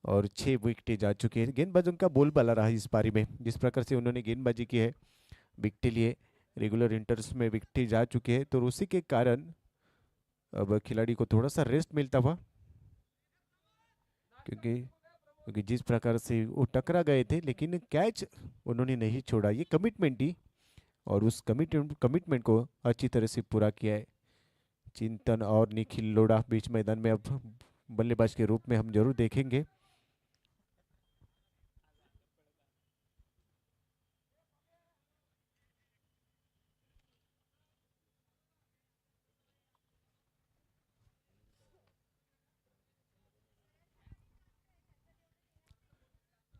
और 6 विकेटें जा चुके हैं। गेंदबाजों का बोलबाला रहा इस पारी में, जिस प्रकार से उन्होंने गेंदबाजी की है, विकेटें लिए, रेगुलर इंटर्स में विकेटें जा चुके हैं, तो उसी के कारण अब खिलाड़ी को थोड़ा सा रेस्ट मिलता हुआ, क्योंकि जिस प्रकार से वो टकरा गए थे लेकिन कैच उन्होंने नहीं छोड़ा। ये कमिटमेंट ही, और उस कमिटमेंट को अच्छी तरह से पूरा किया है चिंतन और निखिल लोढ़ा बीच मैदान में अब बल्लेबाज के रूप में हम जरूर देखेंगे।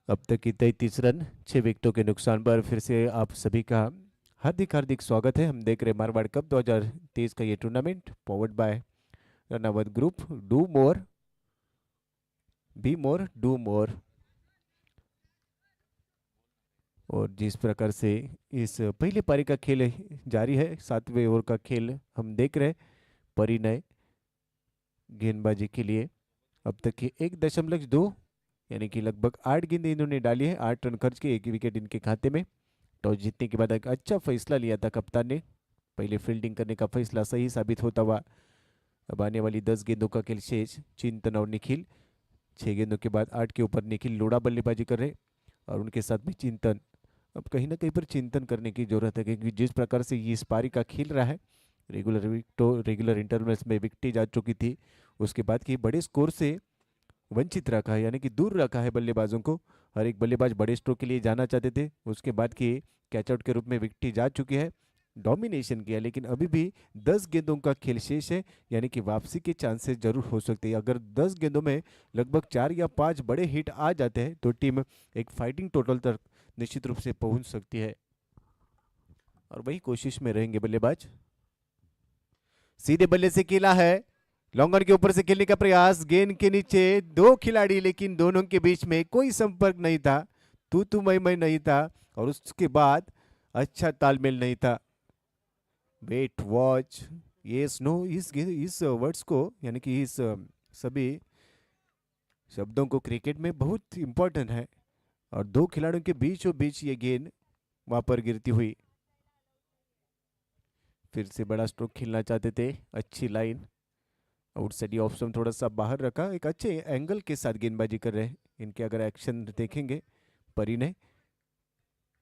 अब तक की 33 रन 6 विकेटों के नुकसान पर फिर से आप सभी का हार्दिक हार्दिक स्वागत है। हम देख रहे मारवाड़ कप 2023 का ये tournament powered by Ranaut group. Do more be more do more. और जिस प्रकार से इस पहली पारी का खेल जारी है, 7वें ओवर का खेल हम देख रहे परिणय गेंदबाजी के लिए अब तक की 1.2 यानी कि लगभग 8 गेंदें इन्होंने डाली है, 8 रन खर्च के, 1 विकेट इनके खाते में। टॉस जीतने के बाद एक अच्छा फैसला लिया था कप्तान ने, पहले फील्डिंग करने का फैसला सही साबित होता हुआ। अब आने वाली 10 गेंदों का खेल शेष चिंतन और निखिल, 6 गेंदों के बाद 8 के ऊपर निखिल लोढ़ा बल्लेबाजी कर रहे और उनके साथ में चिंतन। अब कहीं ना कहीं पर चिंतन करने की जरूरत है, क्योंकि जिस प्रकार से ये इस पारी का खेल रहा है, रेगुलर इंटरवल्स में विकेटें जा चुकी थी, उसके बाद की बड़े स्कोर से वंचित रखा है, यानी कि दूर रखा है बल्लेबाजों को। हर एक बल्लेबाज बड़े स्ट्रोक के लिए जाना चाहते थे, उसके बाद की कैचआउट के रूप में विकेट जा चुकी है, डोमिनेशन किया, लेकिन अभी भी 10 गेंदों का खेल शेष है, यानी कि वापसी के चांसेस जरूर हो सकते हैं। अगर 10 गेंदों में लगभग 4 या 5 बड़े हिट आ जाते हैं तो टीम एक फाइटिंग टोटल तक निश्चित रूप से पहुंच सकती है, और वही कोशिश में रहेंगे बल्लेबाज। सीधे बल्ले से खेला है, लॉन्गर के ऊपर से खेलने का प्रयास, गेंद के नीचे 2 खिलाड़ी, लेकिन दोनों के बीच में कोई संपर्क नहीं था, तू मैं नहीं था, और उसके बाद अच्छा तालमेल नहीं था। वेट वॉच यस नो, इस वर्ड्स को, यानी कि इस सभी शब्दों को क्रिकेट में बहुत इंपॉर्टेंट है, और 2 खिलाड़ियों के बीचों बीच ये गेंद वहां पर गिरती हुई। फिर से बड़ा स्ट्रोक खेलना चाहते थे, अच्छी लाइन, आउटसाइड ऑप्शन थोड़ा सा बाहर रखा, एक अच्छे एंगल के साथ गेंदबाजी कर रहे हैं। इनके अगर एक्शन देखेंगे, परिणय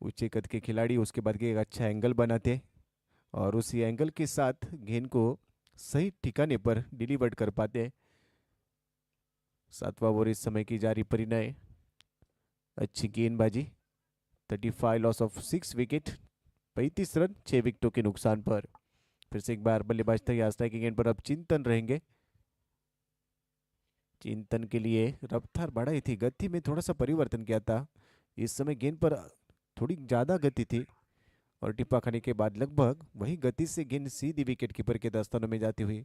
ऊंचे कद के खिलाड़ी, उसके बाद के एक अच्छा एंगल बनाते और उसी एंगल के साथ गेंद को सही ठिकाने पर डिलीवर कर पाते हैं। 7वां ओवर इस समय की जारी, परिणय अच्छी गेंदबाजी, 35 लॉस ऑफ 6 विकेट, 35 रन 6 विकेटों के नुकसान पर। फिर से एक बार बल्लेबाज तैयार, स्ट्राइकिंग एंड पर अब चिंतन रहेंगे। चिंतन के लिए रफ्तार बढ़ाई थी, गति में थोड़ा सा परिवर्तन किया था, इस समय गेंद पर थोड़ी ज्यादा गति थी, और टिप्पा खाने के बाद लगभग वही गति से गेंद सीधी विकेट कीपर के दस्तानों में जाती हुई,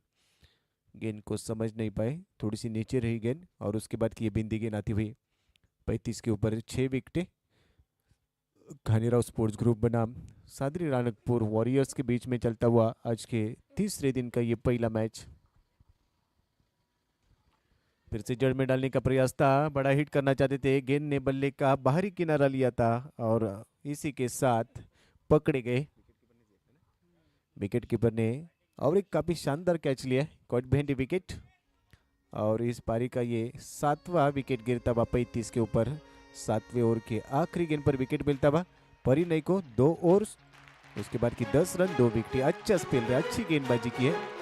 गेंद को समझ नहीं पाए, थोड़ी सी नीचे रही गेंद, और उसके बाद की ये बिंदी गेंद आती हुई। 35 के ऊपर 6 विकेटें। खानीराव स्पोर्ट्स ग्रुप बनाम सादरी राणकपुर वॉरियर्स के बीच में चलता हुआ आज के तीसरे दिन का ये पहला मैच। फिर से जड़ में डालने का प्रयास था, बड़ा हिट करना चाहते थे, गेंद ने बल्ले का बाहरी किनारा लिया था और इसी के साथ पकड़े गए विकेट कीपर ने, और एक काफी शानदार कैच लिया, कॉट बिहाइंड विकेट, और इस पारी का ये 7वां विकेट गिरता हुआ 35 के ऊपर। 7वें ओवर के आखिरी गेंद पर विकेट मिलता हुआ परिणय को, 2 ओवर्स, उसके बाद की 10 रन 2 विकेट। अच्छा स्पेल रहा, अच्छी गेंदबाजी की है।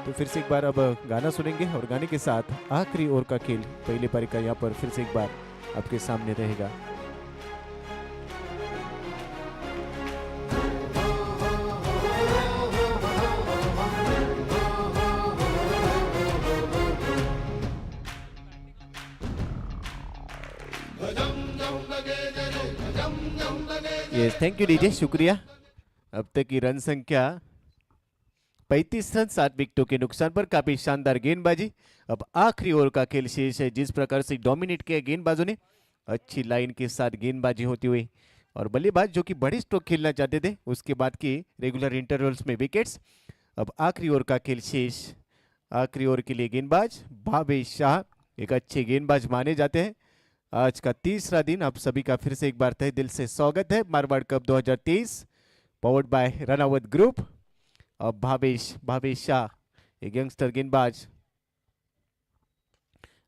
तो फिर से एक बार अब गाना सुनेंगे, और गाने के साथ आखिरी ओवर का खेल पहले पारी का यहाँ पर फिर से एक बार आपके सामने रहेगा। यस, थैंक यू डीजे, शुक्रिया। अब तक की रन संख्या 35 रन 7 विकेटों के नुकसान पर, काफी शानदार गेंदबाजी। अब आखिरी ओवर का खेल शेष है, जिस प्रकार से डोमिनेट किया गेंदबाजों ने, अच्छी लाइन के साथ गेंदबाजी होती हुई, और बल्लेबाज जो कि बड़े स्ट्रोक खेलना चाहते थे, उसके बाद की रेगुलर इंटरवल्स में विकेट्स। अब आखिरी ओवर का खेल शेष, आखिरी ओवर के लिए गेंदबाज भावेश शाह, एक अच्छे गेंदबाज माने जाते हैं। आज का तीसरा दिन आप सभी का फिर से एक बार तहे दिल से स्वागत है Marwar cup 2023 powered by Ranaut group. अब भावेश शाह एक यंगस्टर गेंदबाज,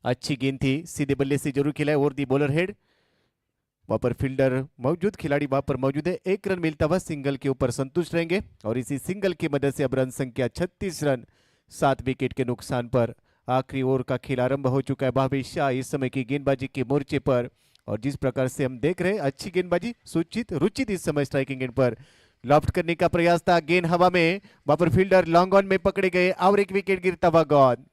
अच्छी गेंद थी, सीधे बल्ले से जरूर खेला है और दी बॉलर हेड। वहां पर फील्डर मौजूद, खिलाड़ी वहां पर मौजूद है। एक रन मिलता हुआ सिंगल के ऊपर संतुष्ट रहेंगे और इसी सिंगल की मदद से अब रन संख्या 36 रन 7 विकेट के नुकसान पर। आखिरी ओवर का खेल आरंभ हो चुका है। भावेश शाह इस समय की गेंदबाजी के मोर्चे पर और जिस प्रकार से हम देख रहे हैं अच्छी गेंदबाजी, सूचित रुचित इस समय स्ट्राइकिंग एंड पर लॉफ्ट करने का प्रयास था, गेंद हवा में, वहां पर फील्डर लॉन्ग ऑन में पकड़े गए और एक विकेट गिरता हुआ गेंद,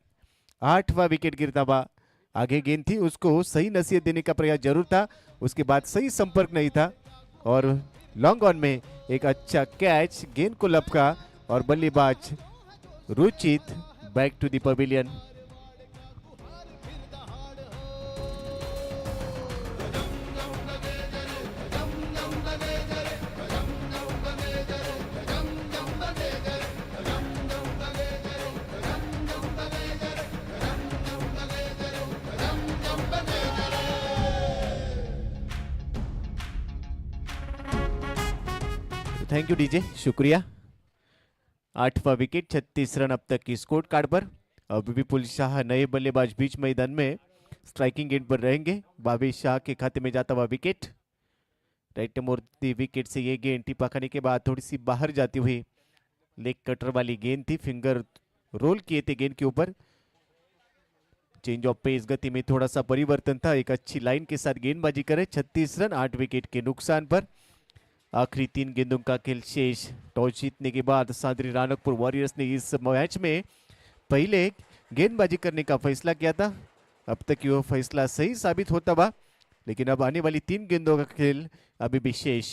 8वां विकेट गिरता हुआ। आगे गेंद थी, उसको सही नसीहत देने का प्रयास जरूर था, उसके बाद सही संपर्क नहीं था और लॉन्ग ऑन में एक अच्छा कैच, गेंद को लपका और बल्लेबाज Ruchit back to the pavilion. Thank you DJ, शुक्रिया। 8वां विकेट, 36 रन अब तक की स्कोर कार्ड पर। अब विपुल शाह नए बल्लेबाज बीच मैदान में स्ट्राइकिंग एंड पर रहेंगे। भावेश शाह के खाते में जाता हुआ विकेट, राइट मूर्ति विकेट से ये गेंद टिपा खाने के बाद थोड़ी सी बाहर जाती हुई लेग कटर वाली गेंद थी, फिंगर रोल किए थे गेंद के ऊपर। चेंज ऑफ पेस, गति में थोड़ा सा परिवर्तन था, एक अच्छी लाइन के साथ गेंदबाजी करे। 36 रन 8 विकेट के नुकसान पर। आखिरी 3 गेंदों का खेल शेष। टॉस जीतने के बाद सादरी राणकपुर वॉरियर्स ने इस मैच में पहले गेंदबाजी करने का फैसला किया था। अब तक यह फैसला सही साबित होता हुआ, लेकिन अब आने वाली 3 गेंदों का खेल अभी भी शेष।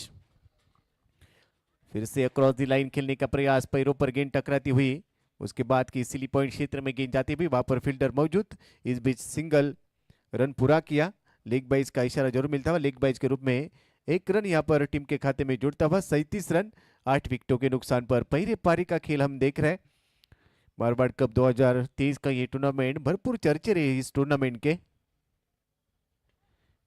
फिर से अक्रॉस द लाइन खेलने का प्रयास, पैरों पर गेंद टकराती हुई, उसके बाद की सिली पॉइंट क्षेत्र में गेंद जाती हुई, वहां पर फील्डर मौजूद, इस बीच सिंगल रन पूरा किया। लेग बाइज का इशारा जरूर मिलता हुआ, लेग बाइज के रूप में 1 रन यहां पर टीम के खाते में जुड़ता हुआ। 37 रन 8 विकेटों के नुकसान पर पहले पारी का खेल हम देख रहे हैं। मारवाड़ कप 2023 का ये टूर्नामेंट, भरपूर चर्चे रहे इस टूर्नामेंट के।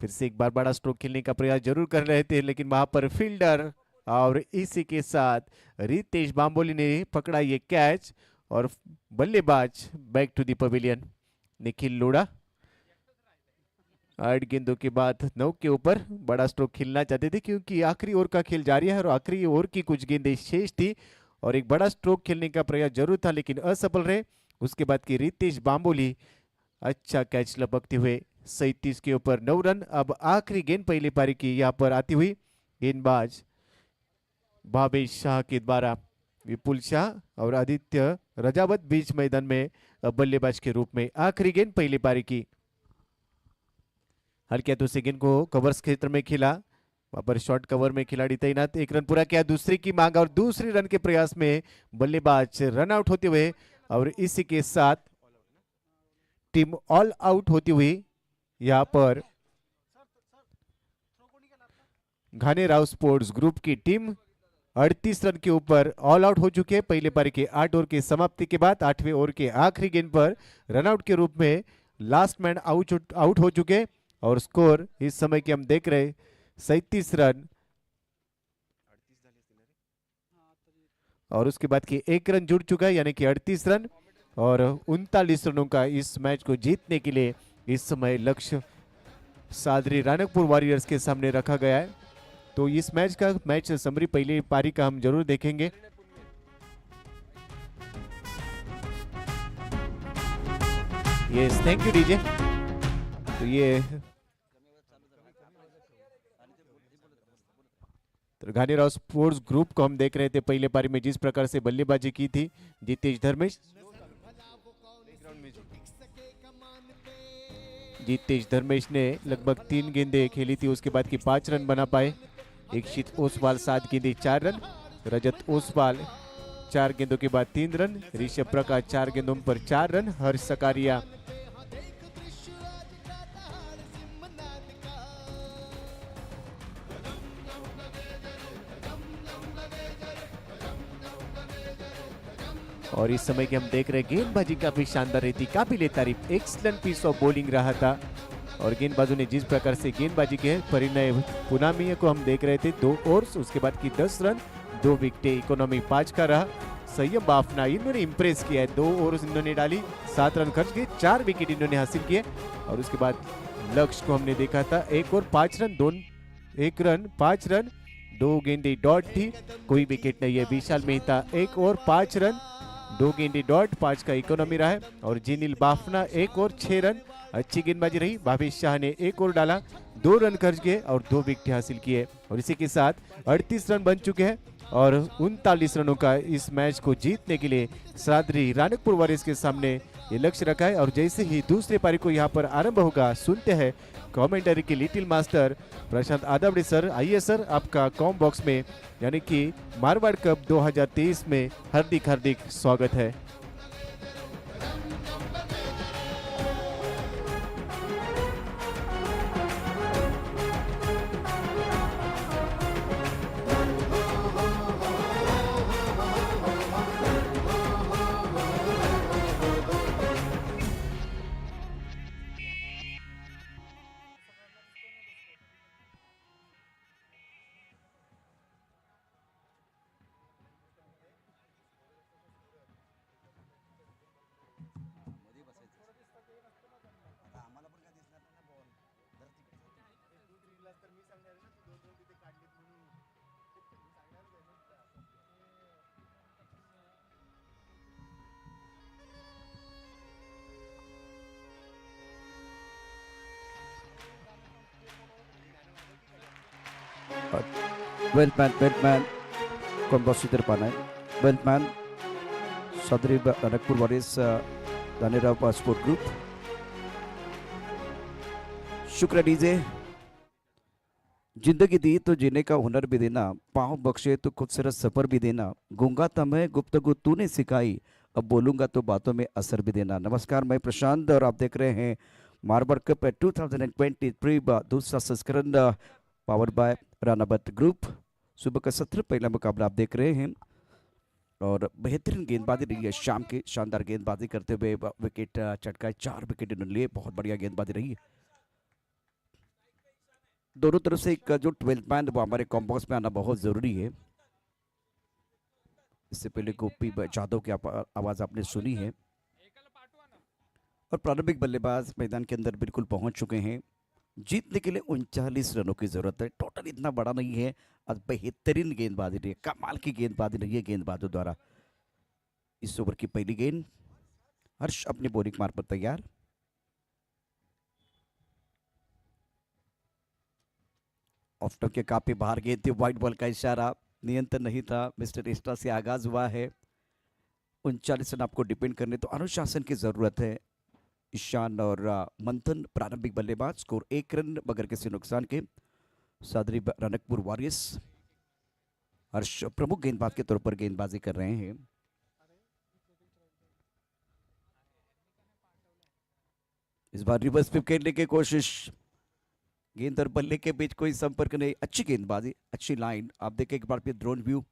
फिर से एक बार बड़ा स्ट्रोक खेलने का प्रयास जरूर कर रहे थे, लेकिन वहां पर फील्डर और इसी के साथ रितेश बाम्बोली ने पकड़ा ये कैच और बल्लेबाज back to the pavilion. Nikhil Lodha 8 गेंदों के बाद 9 के ऊपर बड़ा स्ट्रोक खेलना चाहते थे, क्योंकि आखिरी ओवर का खेल जारी है और आखिरी ओवर की कुछ गेंदें शेष थी और एक बड़ा स्ट्रोक खेलने का प्रयास जरूर था, लेकिन असफल रहे। उसके बाद की रितेश बाम्बोली अच्छा कैच लपकते हुए 37 के ऊपर 9 रन। अब आखिरी गेंद पहली पारी की यहाँ पर आती हुई, गेंदबाज भावेश शाह के द्वारा। विपुल शाह और आदित्य रजावत बीच मैदान में बल्लेबाज के रूप में। आखिरी गेंद पहली पारी की, हल्के हाथों से गेंद को कवर्स क्षेत्र में खेला, वहां पर शॉर्ट कवर में खिलाड़ी तैनात। 1 रन पूरा किया, दूसरी की मांग और दूसरी रन के प्रयास में बल्लेबाज रन आउट होते हुए और इसी के साथ टीम ऑल आउट होती हुई यहां पर घानेराव स्पोर्ट्स ग्रुप की टीम 38 रन के ऊपर ऑल आउट हो चुके हैं। पहले पारी के 8 ओवर की समाप्ति के बाद 8वें ओवर के आखिरी गेंद पर रनआउट के रूप में लास्ट मैन आउट हो चुके और स्कोर इस समय की हम देख रहे 37 रन और उसके बाद की 1 रन जुड़ चुका है, यानी कि 38 रन और 39 रनों का इस मैच को जीतने के लिए इस समय लक्ष्य सादरी राणकपुर वॉरियर्स के सामने रखा गया है। तो इस मैच समरी पहली पारी का हम जरूर देखेंगे। Yes, thank you DJ. तो ये तो घानेराव स्पोर्ट्स ग्रुप को हम देख रहे थे पहले पारी में जिस प्रकार से बल्लेबाजी की थी जितेश धर्मेश ने लगभग 3 गेंदें खेली थी, उसके बाद की 5 रन बना पाए। इक्षित ओसवाल 7 गेंदें 4 रन, रजत ओसवाल 4 गेंदों के बाद 3 रन, ऋषभ प्रकाश 4 गेंदों पर 4 रन, हर्ष सकारिया और इस समय की हम देख रहे हैं गेंदबाजी काफी शानदार रही थी, काबिले तारीफ, एक्सलेंट पीस ऑफ बॉलिंग रहा था। और गेंदबाजों ने जिस प्रकार से गेंदबाजी की है, परिणय पुनामिया को हम देख रहे थे 2 ओवर्स, उसके बाद की 10 रन, 2 विकेटें, इकोनॉमी 5 का रहा। संयम बाफना इन्होंने इंप्रेस किया है, 2 ओवर्स इन्होंने डाली, 7 रन खर्च किए, 4 विकेट इन्होंने हासिल किए। और उसके बाद लक्ष्य को हमने देखा था 1 और 5 रन, 1 रन 5 रन, 2 गेंदें डॉट थी, कोई विकेट नहीं है। विशाल मेहता 1 और 5 रन, 2 गेंदें डॉट, 5 का इकोनॉमी रहा है। और जिनिल बाफना 1 और 6 रन, अच्छी गेंदबाजी रही। भावेश शाह ने 1 और डाला, 2 रन खर्च किए और 2 विकेट हासिल किए। और इसी के साथ 38 रन बन चुके हैं और 39 रनों का इस मैच को जीतने के लिए सादरी रानकपुर वॉरियर्स के सामने ये लक्ष्य रखा है। और जैसे ही दूसरे पारी को यहाँ पर आरंभ होगा, सुनते हैं कमेंटरी के लिटिल मास्टर प्रशांत आदावड़े सर। आइए सर, आपका कॉम बॉक्स में यानी कि मारवाड़ कप 2023 में हार्दिक हार्दिक स्वागत है।
Weltman kompositor panai Weltman Sadri Ranakpur Warriors Dhanira Passport Group शुक्र डीजे। जिंदगी दी तो जीने का हुनर भी देना, पाँव बख्शे तो खूबसूरत सफर भी देना, गूंगा था मैं गुफ्तगू तूने सिखाई, अब बोलूंगा तो बातों में असर भी देना। नमस्कार, मैं प्रशांत और आप देख रहे हैं मारवाड़ कप 2023 दूसरा संस्करण पावर बाय रानावत ग्रुप। सुबह का सत्र पहला मुकाबला आप देख रहे हैं और बेहतरीन गेंदबाजी रही है शाम की, शानदार गेंदबाजी करते हुए विकेट चटकाए, 4 विकेट इन्होंने लिए, बहुत बढ़िया गेंदबाजी रही है। दोनों तरफ से एक जो 12 मैन वो हमारे कॉम्बॉक्स में आना बहुत जरूरी है। इससे पहले गोपी जादव की आवाज आपने सुनी है और प्रारंभिक बल्लेबाज मैदान के अंदर बिल्कुल पहुंच चुके हैं। जीतने के लिए 39 रनों की जरूरत है, टोटल इतना बड़ा नहीं है। आज बेहतरीन गेंदबाजी रही है, कमाल की गेंदबाजी रही है गेंदबाजों द्वारा। इस ओवर की पहली गेंद, हर्ष अपने बॉलिंग मार पर तैयार। ऑफ स्टंप के काफी बाहर गेंद थी, व्हाइट बॉल का इशारा, नियंत्रण नहीं था। मिस्टर एक्स्ट्रा से आगाज हुआ है। 39 रन आपको डिपेंड करने तो अनुशासन की जरूरत है। ईशान और मंथन प्रारंभिक बल्लेबाज, स्कोर 1 रन बगैर किसी नुकसान के। सादरी रानकपुर वॉरियर्स, हर्ष प्रमुख गेंदबाज के तौर पर गेंदबाजी कर रहे हैं। इस बार रिवर्स स्वीप खेलने की कोशिश, गेंद और बल्ले के बीच कोई संपर्क नहीं, अच्छी गेंदबाजी, अच्छी लाइन। आप देखें एक बार फिर ड्रोन व्यू,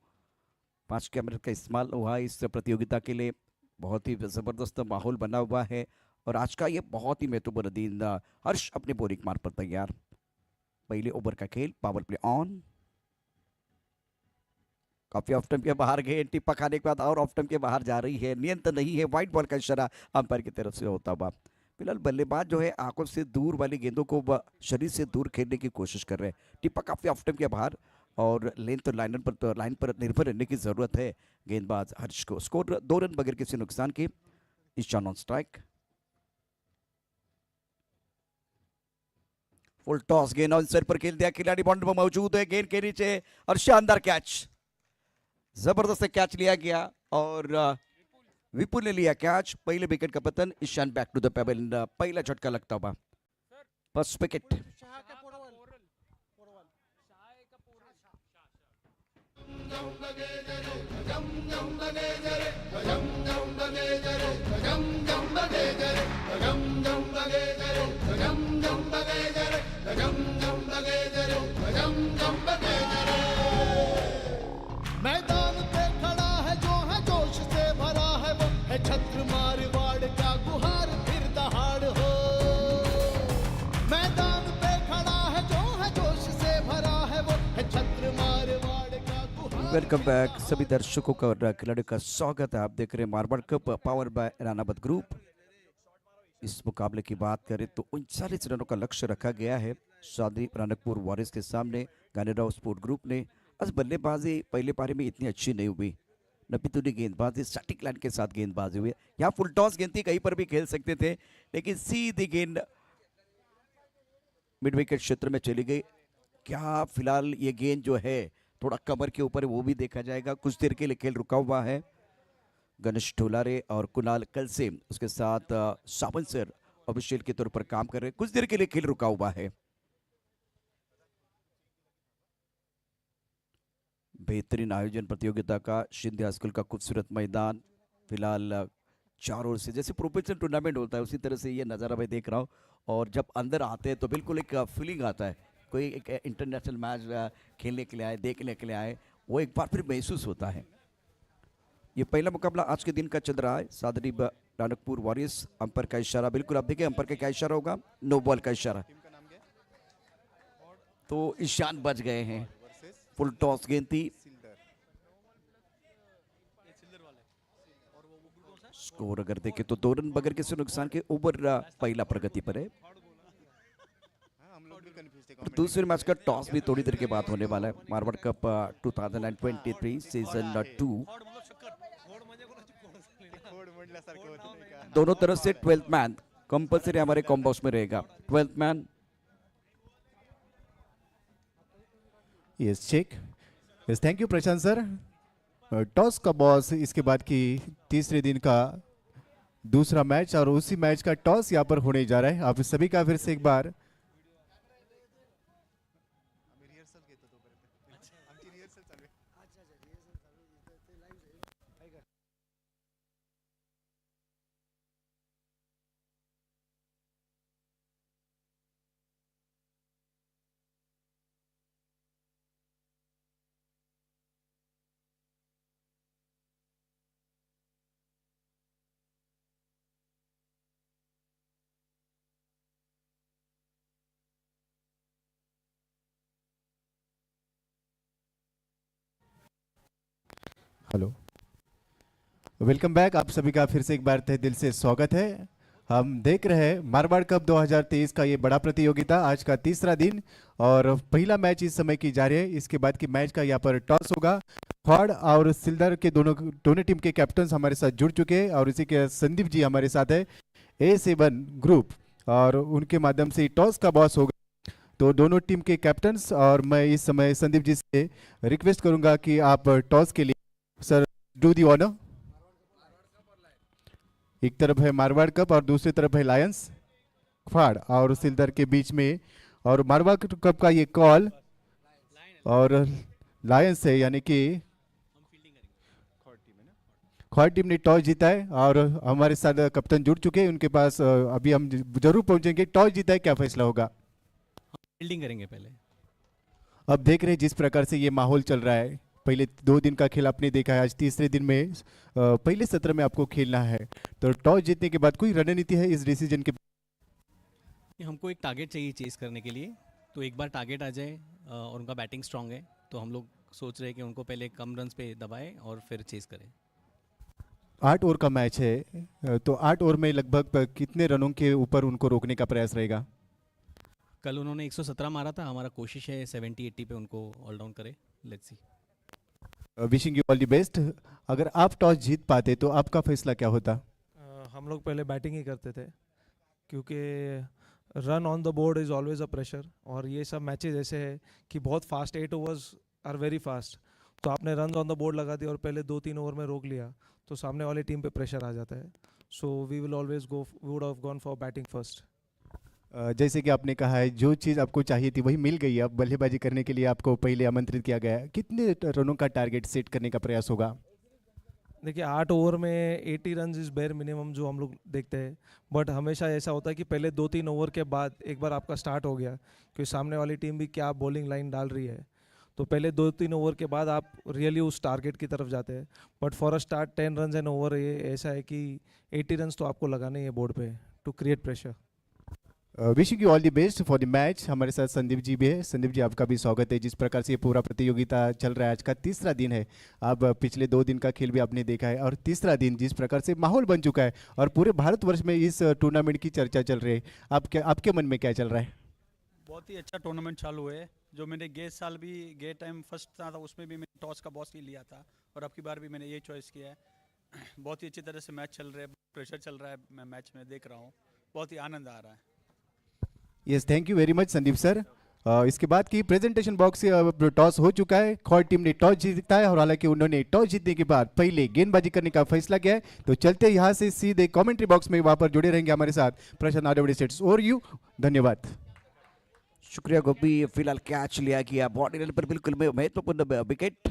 5 कैमरे का इस्तेमाल हुआ इस प्रतियोगिता के लिए। बहुत ही जबरदस्त माहौल बना हुआ है और आज का ये बहुत ही महत्वपूर्ण दिन। हर्ष अपने बॉलिंग मार पर तैयार। पहले ओवर का खेल, पावर प्ले ऑन। काफी ऑफ स्टंप के बाहर गए, टिप्पा खाने के बाद और ऑफ स्टंप के बाहर जा रही है, नियंत्रण नहीं है। व्हाइट बॉल का इशारा अंपायर की तरफ से होता हुआ। फिलहाल बल्लेबाज जो है आंखों से दूर वाली गेंदों को शरीर से दूर खेलने की कोशिश कर रहे हैं। टिप्पा काफी ऑफ स्टंप के बाहर और लेंथ और लाइन पर निर्भर रहने की जरूरत है गेंदबाज हर्ष को। स्कोर 2 रन बगैर किसी नुकसान के। Ishan on strike. Full toss, गेंद ऑन सर पर खेल दिया, खिलाड़ी बाउंड्री पर मौजूद है, गेंद के नीचे और शानदार कैच, जबरदस्त कैच लिया गया और विपुल ने लिया कैच। पहले विकेट का पतन, Ishan back to the pavilion, पहला झटका लगता हुआ, फर्स्ट विकेट।
मैदान पे खड़ा है जो है जोश से भरा है
वेलकम बैक सभी दर्शकों का और खिलाड़ियों का स्वागत है। आप देख रहे हैं Marwar cup power bye Ranaut group. इस मुकाबले की बात करें तो 39 रनों का लक्ष्य रखा गया है शादी रानकपुर वॉरियर्स के सामने। गानेराव स्पोर्ट ग्रुप ने आज बल्लेबाजी पहले पारी में इतनी अच्छी नहीं हुई। नपीतुनी गेंदबाजी स्टैटिक लाइन के साथ गेंदबाजी हुई। यहाँ फुल टॉस गेंद थी, कहीं पर भी खेल सकते थे, लेकिन सीधी गेंद मिड विकेट क्षेत्र में चली गई। क्या फिलहाल ये गेंद जो है थोड़ा कमर के ऊपर है, वो भी देखा जाएगा। कुछ देर के लिए खेल रुका हुआ है। गणेश ढोलारे और कुणाल कल से उसके साथ सावन सर ऑफिशियल के तौर पर काम कर रहे हैं। कुछ देर के लिए खेल रुका हुआ है। बेहतरीन आयोजन प्रतियोगिता का शिंदे हाई स्कूल का खूबसूरत मैदान। फिलहाल चारों ओर से जैसे प्रोफेशनल टूर्नामेंट होता है उसी तरह से ये नज़ारा मैं देख रहा हूँ। और जब अंदर आते हैं तो बिल्कुल एक फीलिंग आता है, कोई एक इंटरनेशनल मैच खेलने के लिए आए, देखने के लिए आए, वो एक बार फिर महसूस होता है। ये पहला मुकाबला आज के दिन का चल रहा है। सादरी रानकपुर वॉरियर्स। अंपायर का इशारा, बिल्कुल आप देखिए अंपायर का क्या इशारा होगा, नो बॉल का इशारा। तो ईशान बच गए हैं। फुल टॉस गेंद थी। स्कोर अगर देखें तो 2 रन बगैर किसी नुकसान के ओवर पहला प्रगति पर है। और दूसरे मैच का टॉस भी थोड़ी देर के बाद होने वाला है। मारवाड़ कप 2023 सीजन 2 दोनों तरफ से 12th मैन कंपल्सरी हमारे कॉम्बॉक्स में रहेगा। 12th man
yes check. Yes thank you Prashant sir. Toss का बॉस इसके बाद की तीसरे दिन का दूसरा मैच और उसी मैच का टॉस यहाँ पर होने जा रहा है। आप सभी का फिर से एक बार हेलो वेलकम बैक। आप सभी का फिर से एक बार तहे दिल से स्वागत है। हम देख रहे हैं मारवाड़ कप 2023 का ये बड़ा प्रतियोगिता, आज का तीसरा दिन और पहला मैच इस समय की जा रही है। इसके बाद की मैच का यहाँ पर टॉस होगा। फॉर्ड और सिल्दर के दोनों टीम के कैप्टन हमारे साथ जुड़ चुके हैं और इसी के संदीप जी हमारे साथ है A7 ग्रुप और उनके माध्यम से टॉस का बॉस होगा। तो दोनों टीम के कैप्टन्स और मैं इस समय संदीप जी से रिक्वेस्ट करूंगा कि आप टॉस के लिए सर डू दी ऑनर। एक तरफ है मारवाड़ कप और दूसरी तरफ है लायंस फाड़ और सिलदर के बीच में, और मारवाड़ कप का ये कॉल और लायंस है, यानी कि खौड़ टीम ने टॉस जीता है और हमारे साथ कप्तान जुड़ चुके हैं। उनके पास अभी हम जरूर पहुंचेंगे। टॉस जीता है, क्या फैसला होगा?
फील्डिंग करेंगे पहले।
अब देख रहे हैं जिस प्रकार से ये माहौल चल रहा है, पहले 2 दिन का खेल आपने देखा है, आज तीसरे दिन में पहले सत्र में आपको खेलना है, तो टॉस जीतने के बाद कोई रणनीति है इस डिसीजन के?
हमको एक टारगेट चाहिए चेस करने के लिए, तो एक बार टारगेट आ जाए और उनका बैटिंग स्ट्रांग है तो हम लोग सोच रहे हैं कि उनको पहले कम रन्स पे दबाएं और फिर चेस करें।
8 ओवर का मैच है, तो 8 ओवर में लगभग कितने रनों के ऊपर उनको रोकने का प्रयास रहेगा?
कल उन्होंने 117 मारा था, हमारा कोशिश है 70-80 पे उनको ऑल डाउन करे। Let's see.
Wishing you all the best. अगर आप टॉस जीत पाते तो आपका फैसला क्या होता?
हम लोग पहले बैटिंग ही करते थे, क्योंकि run on the board is always a pressure, और ये सब मैचेस ऐसे है कि बहुत fast 8 overs are very fast, तो आपने रन ऑन द बोर्ड लगा दिया और पहले 2-3 ओवर में रोक लिया तो सामने वाली टीम पे प्रेशर आ जाता है। So we will always we would have gone for batting first.
जैसे कि आपने कहा है जो चीज़ आपको चाहिए थी वही मिल गई। अब बल्लेबाजी करने के लिए आपको पहले आमंत्रित किया गया है, कितने रनों का टारगेट सेट करने का प्रयास होगा?
देखिए 8 ओवर में 80 रन इज़ बेयर मिनिमम जो हम लोग देखते हैं, बट हमेशा ऐसा होता है कि पहले 2-3 ओवर के बाद एक बार आपका स्टार्ट हो गया कि सामने वाली टीम भी क्या बॉलिंग लाइन डाल रही है, तो पहले 2-3 ओवर के बाद आप रियली उस टारगेट की तरफ जाते हैं। But for a start 10 run an over ये ऐसा है कि 80 रन तो आपको लगाने ही है बोर्ड पे to create pressure.
Wishing you all the best for the match. हमारे साथ संदीप जी भी है। संदीप जी, आपका भी स्वागत है। जिस प्रकार से ये पूरा प्रतियोगिता चल रहा है, आज का तीसरा दिन है। अब पिछले 2 दिन का खेल भी आपने देखा है और तीसरा दिन जिस प्रकार से माहौल बन चुका है और पूरे भारतवर्ष में इस टूर्नामेंट की चर्चा चल रही है, आपके मन में क्या चल रहा है?
बहुत ही अच्छा टूर्नामेंट चालू है। जो मैंने गए साल भी गए टाइम फर्स्ट था उसमें भी मैंने टॉस का बॉस ही लिया था और अब की बार भी मैंने ये चॉइस किया है। बहुत ही अच्छी तरह से मैच चल रहा है, प्रेशर चल रहा है, मैं मैच में देख रहा हूँ, बहुत ही आनंद आ रहा है।
Yes, thank you very much Sandeep sir. इसके बाद की प्रेजेंटेशन बॉक्स से टॉस हो चुका है। खौर टीम ने टॉस जीता है और हालांकि उन्होंने टॉस जीतने के बाद पहले गेंदबाजी करने का फैसला किया है। तो चलते यहाँ से सीधे कमेंट्री बॉक्स में वहां पर जुड़े रहेंगे हमारे साथ प्रशांत आडवड़े सेट्स और यू। धन्यवाद,
शुक्रिया गोपी। फिलहाल कैच लिया गया बॉडी लाइन पर, बिल्कुल महत्वपूर्ण विकेट।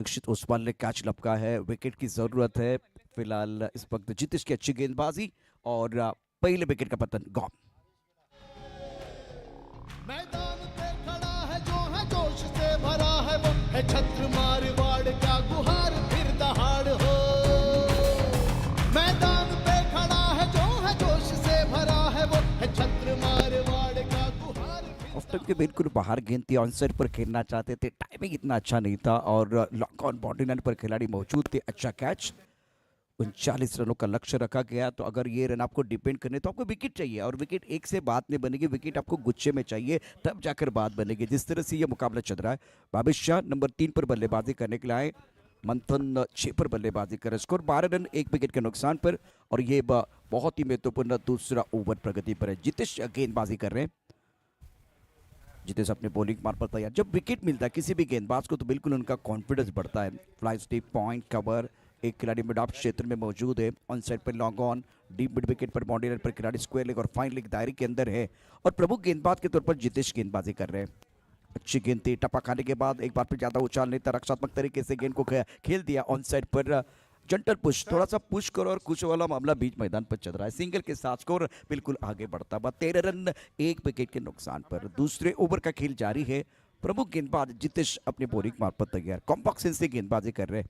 दीक्षित ओसवाल ने कैच लपका है, विकेट की जरूरत है फिलहाल इस वक्त। जितेश की अच्छी गेंदबाजी और पहले विकेट का पतन गॉन।
मैदान पे खड़ा है जो है जोश से भरा है, वो है छत्र मारवाड़ का गुहार फिर दहाड़ हो। मैदान पे खड़ा है जो है जोश से भरा है, वो है छत्र मारवाड़ का गुहार फिर
ऑफ टाइम के बिल्कुल बाहर गेंद थी, ऑन साइड पर खेलना चाहते थे, टाइमिंग इतना अच्छा नहीं था और लॉन्ग ऑन बाउंड्री लाइन पर खिलाड़ी मौजूद थे। अच्छा कैच। 39 रनों का लक्ष्य रखा गया, तो अगर ये रन आपको डिपेंड करने तो आपको विकेट चाहिए और विकेट एक से बात नहीं बनेगी, विकेट आपको गुच्छे में चाहिए तब जाकर बात बनेगी। जिस तरह से ये मुकाबला चल रहा है, बाबिश शाह नंबर 3 पर बल्लेबाजी करने के लिए आए, मंथन 6 पर बल्लेबाजी कर, स्कोर 12 रन 1 विकेट के नुकसान पर और ये बहुत ही महत्वपूर्ण दूसरा ओवर प्रगति पर है। जितेश गेंदबाजी कर रहे हैं, जितेश अपने बॉलिंग मार्फत तैयार। जब विकेट मिलता है किसी भी गेंदबाज को तो बिल्कुल उनका कॉन्फिडेंस बढ़ता है। फ्लाई स्टिक, पॉइंट, कवर, एक खिलाड़ी मिड ऑफ क्षेत्र में मौजूद है, ऑन साइड पर long on, deep mid wicket पर बाउंड्री लाइन पर खिलाड़ी स्क्वायर लेग और फाइन लेग दायरे के अंदर है और प्रमुख गेंदबाज के तौर पर जितेश गेंदबाजी कर रहे हैं। अच्छी गेंद थी, टपा खाने के बाद एक बार फिर ज्यादा उछाल नहीं था, रक्षात्मक तरीके से गेंद को खेल दिया। ऑन साइड पर जंटल पुश, थोड़ा सा पुश करो और कुछ वाला मामला बीच मैदान पर चल रहा है। सिंगल के साथ स्कोर बिल्कुल आगे बढ़ता हुआ 13 रन 1 विकेट के नुकसान पर। दूसरे ओवर का खेल जारी है। प्रमुख गेंदबाज जितेश अपने बॉलिंग मार्फत तैयार, कॉम्पैक्ट से गेंदबाजी कर रहे हैं।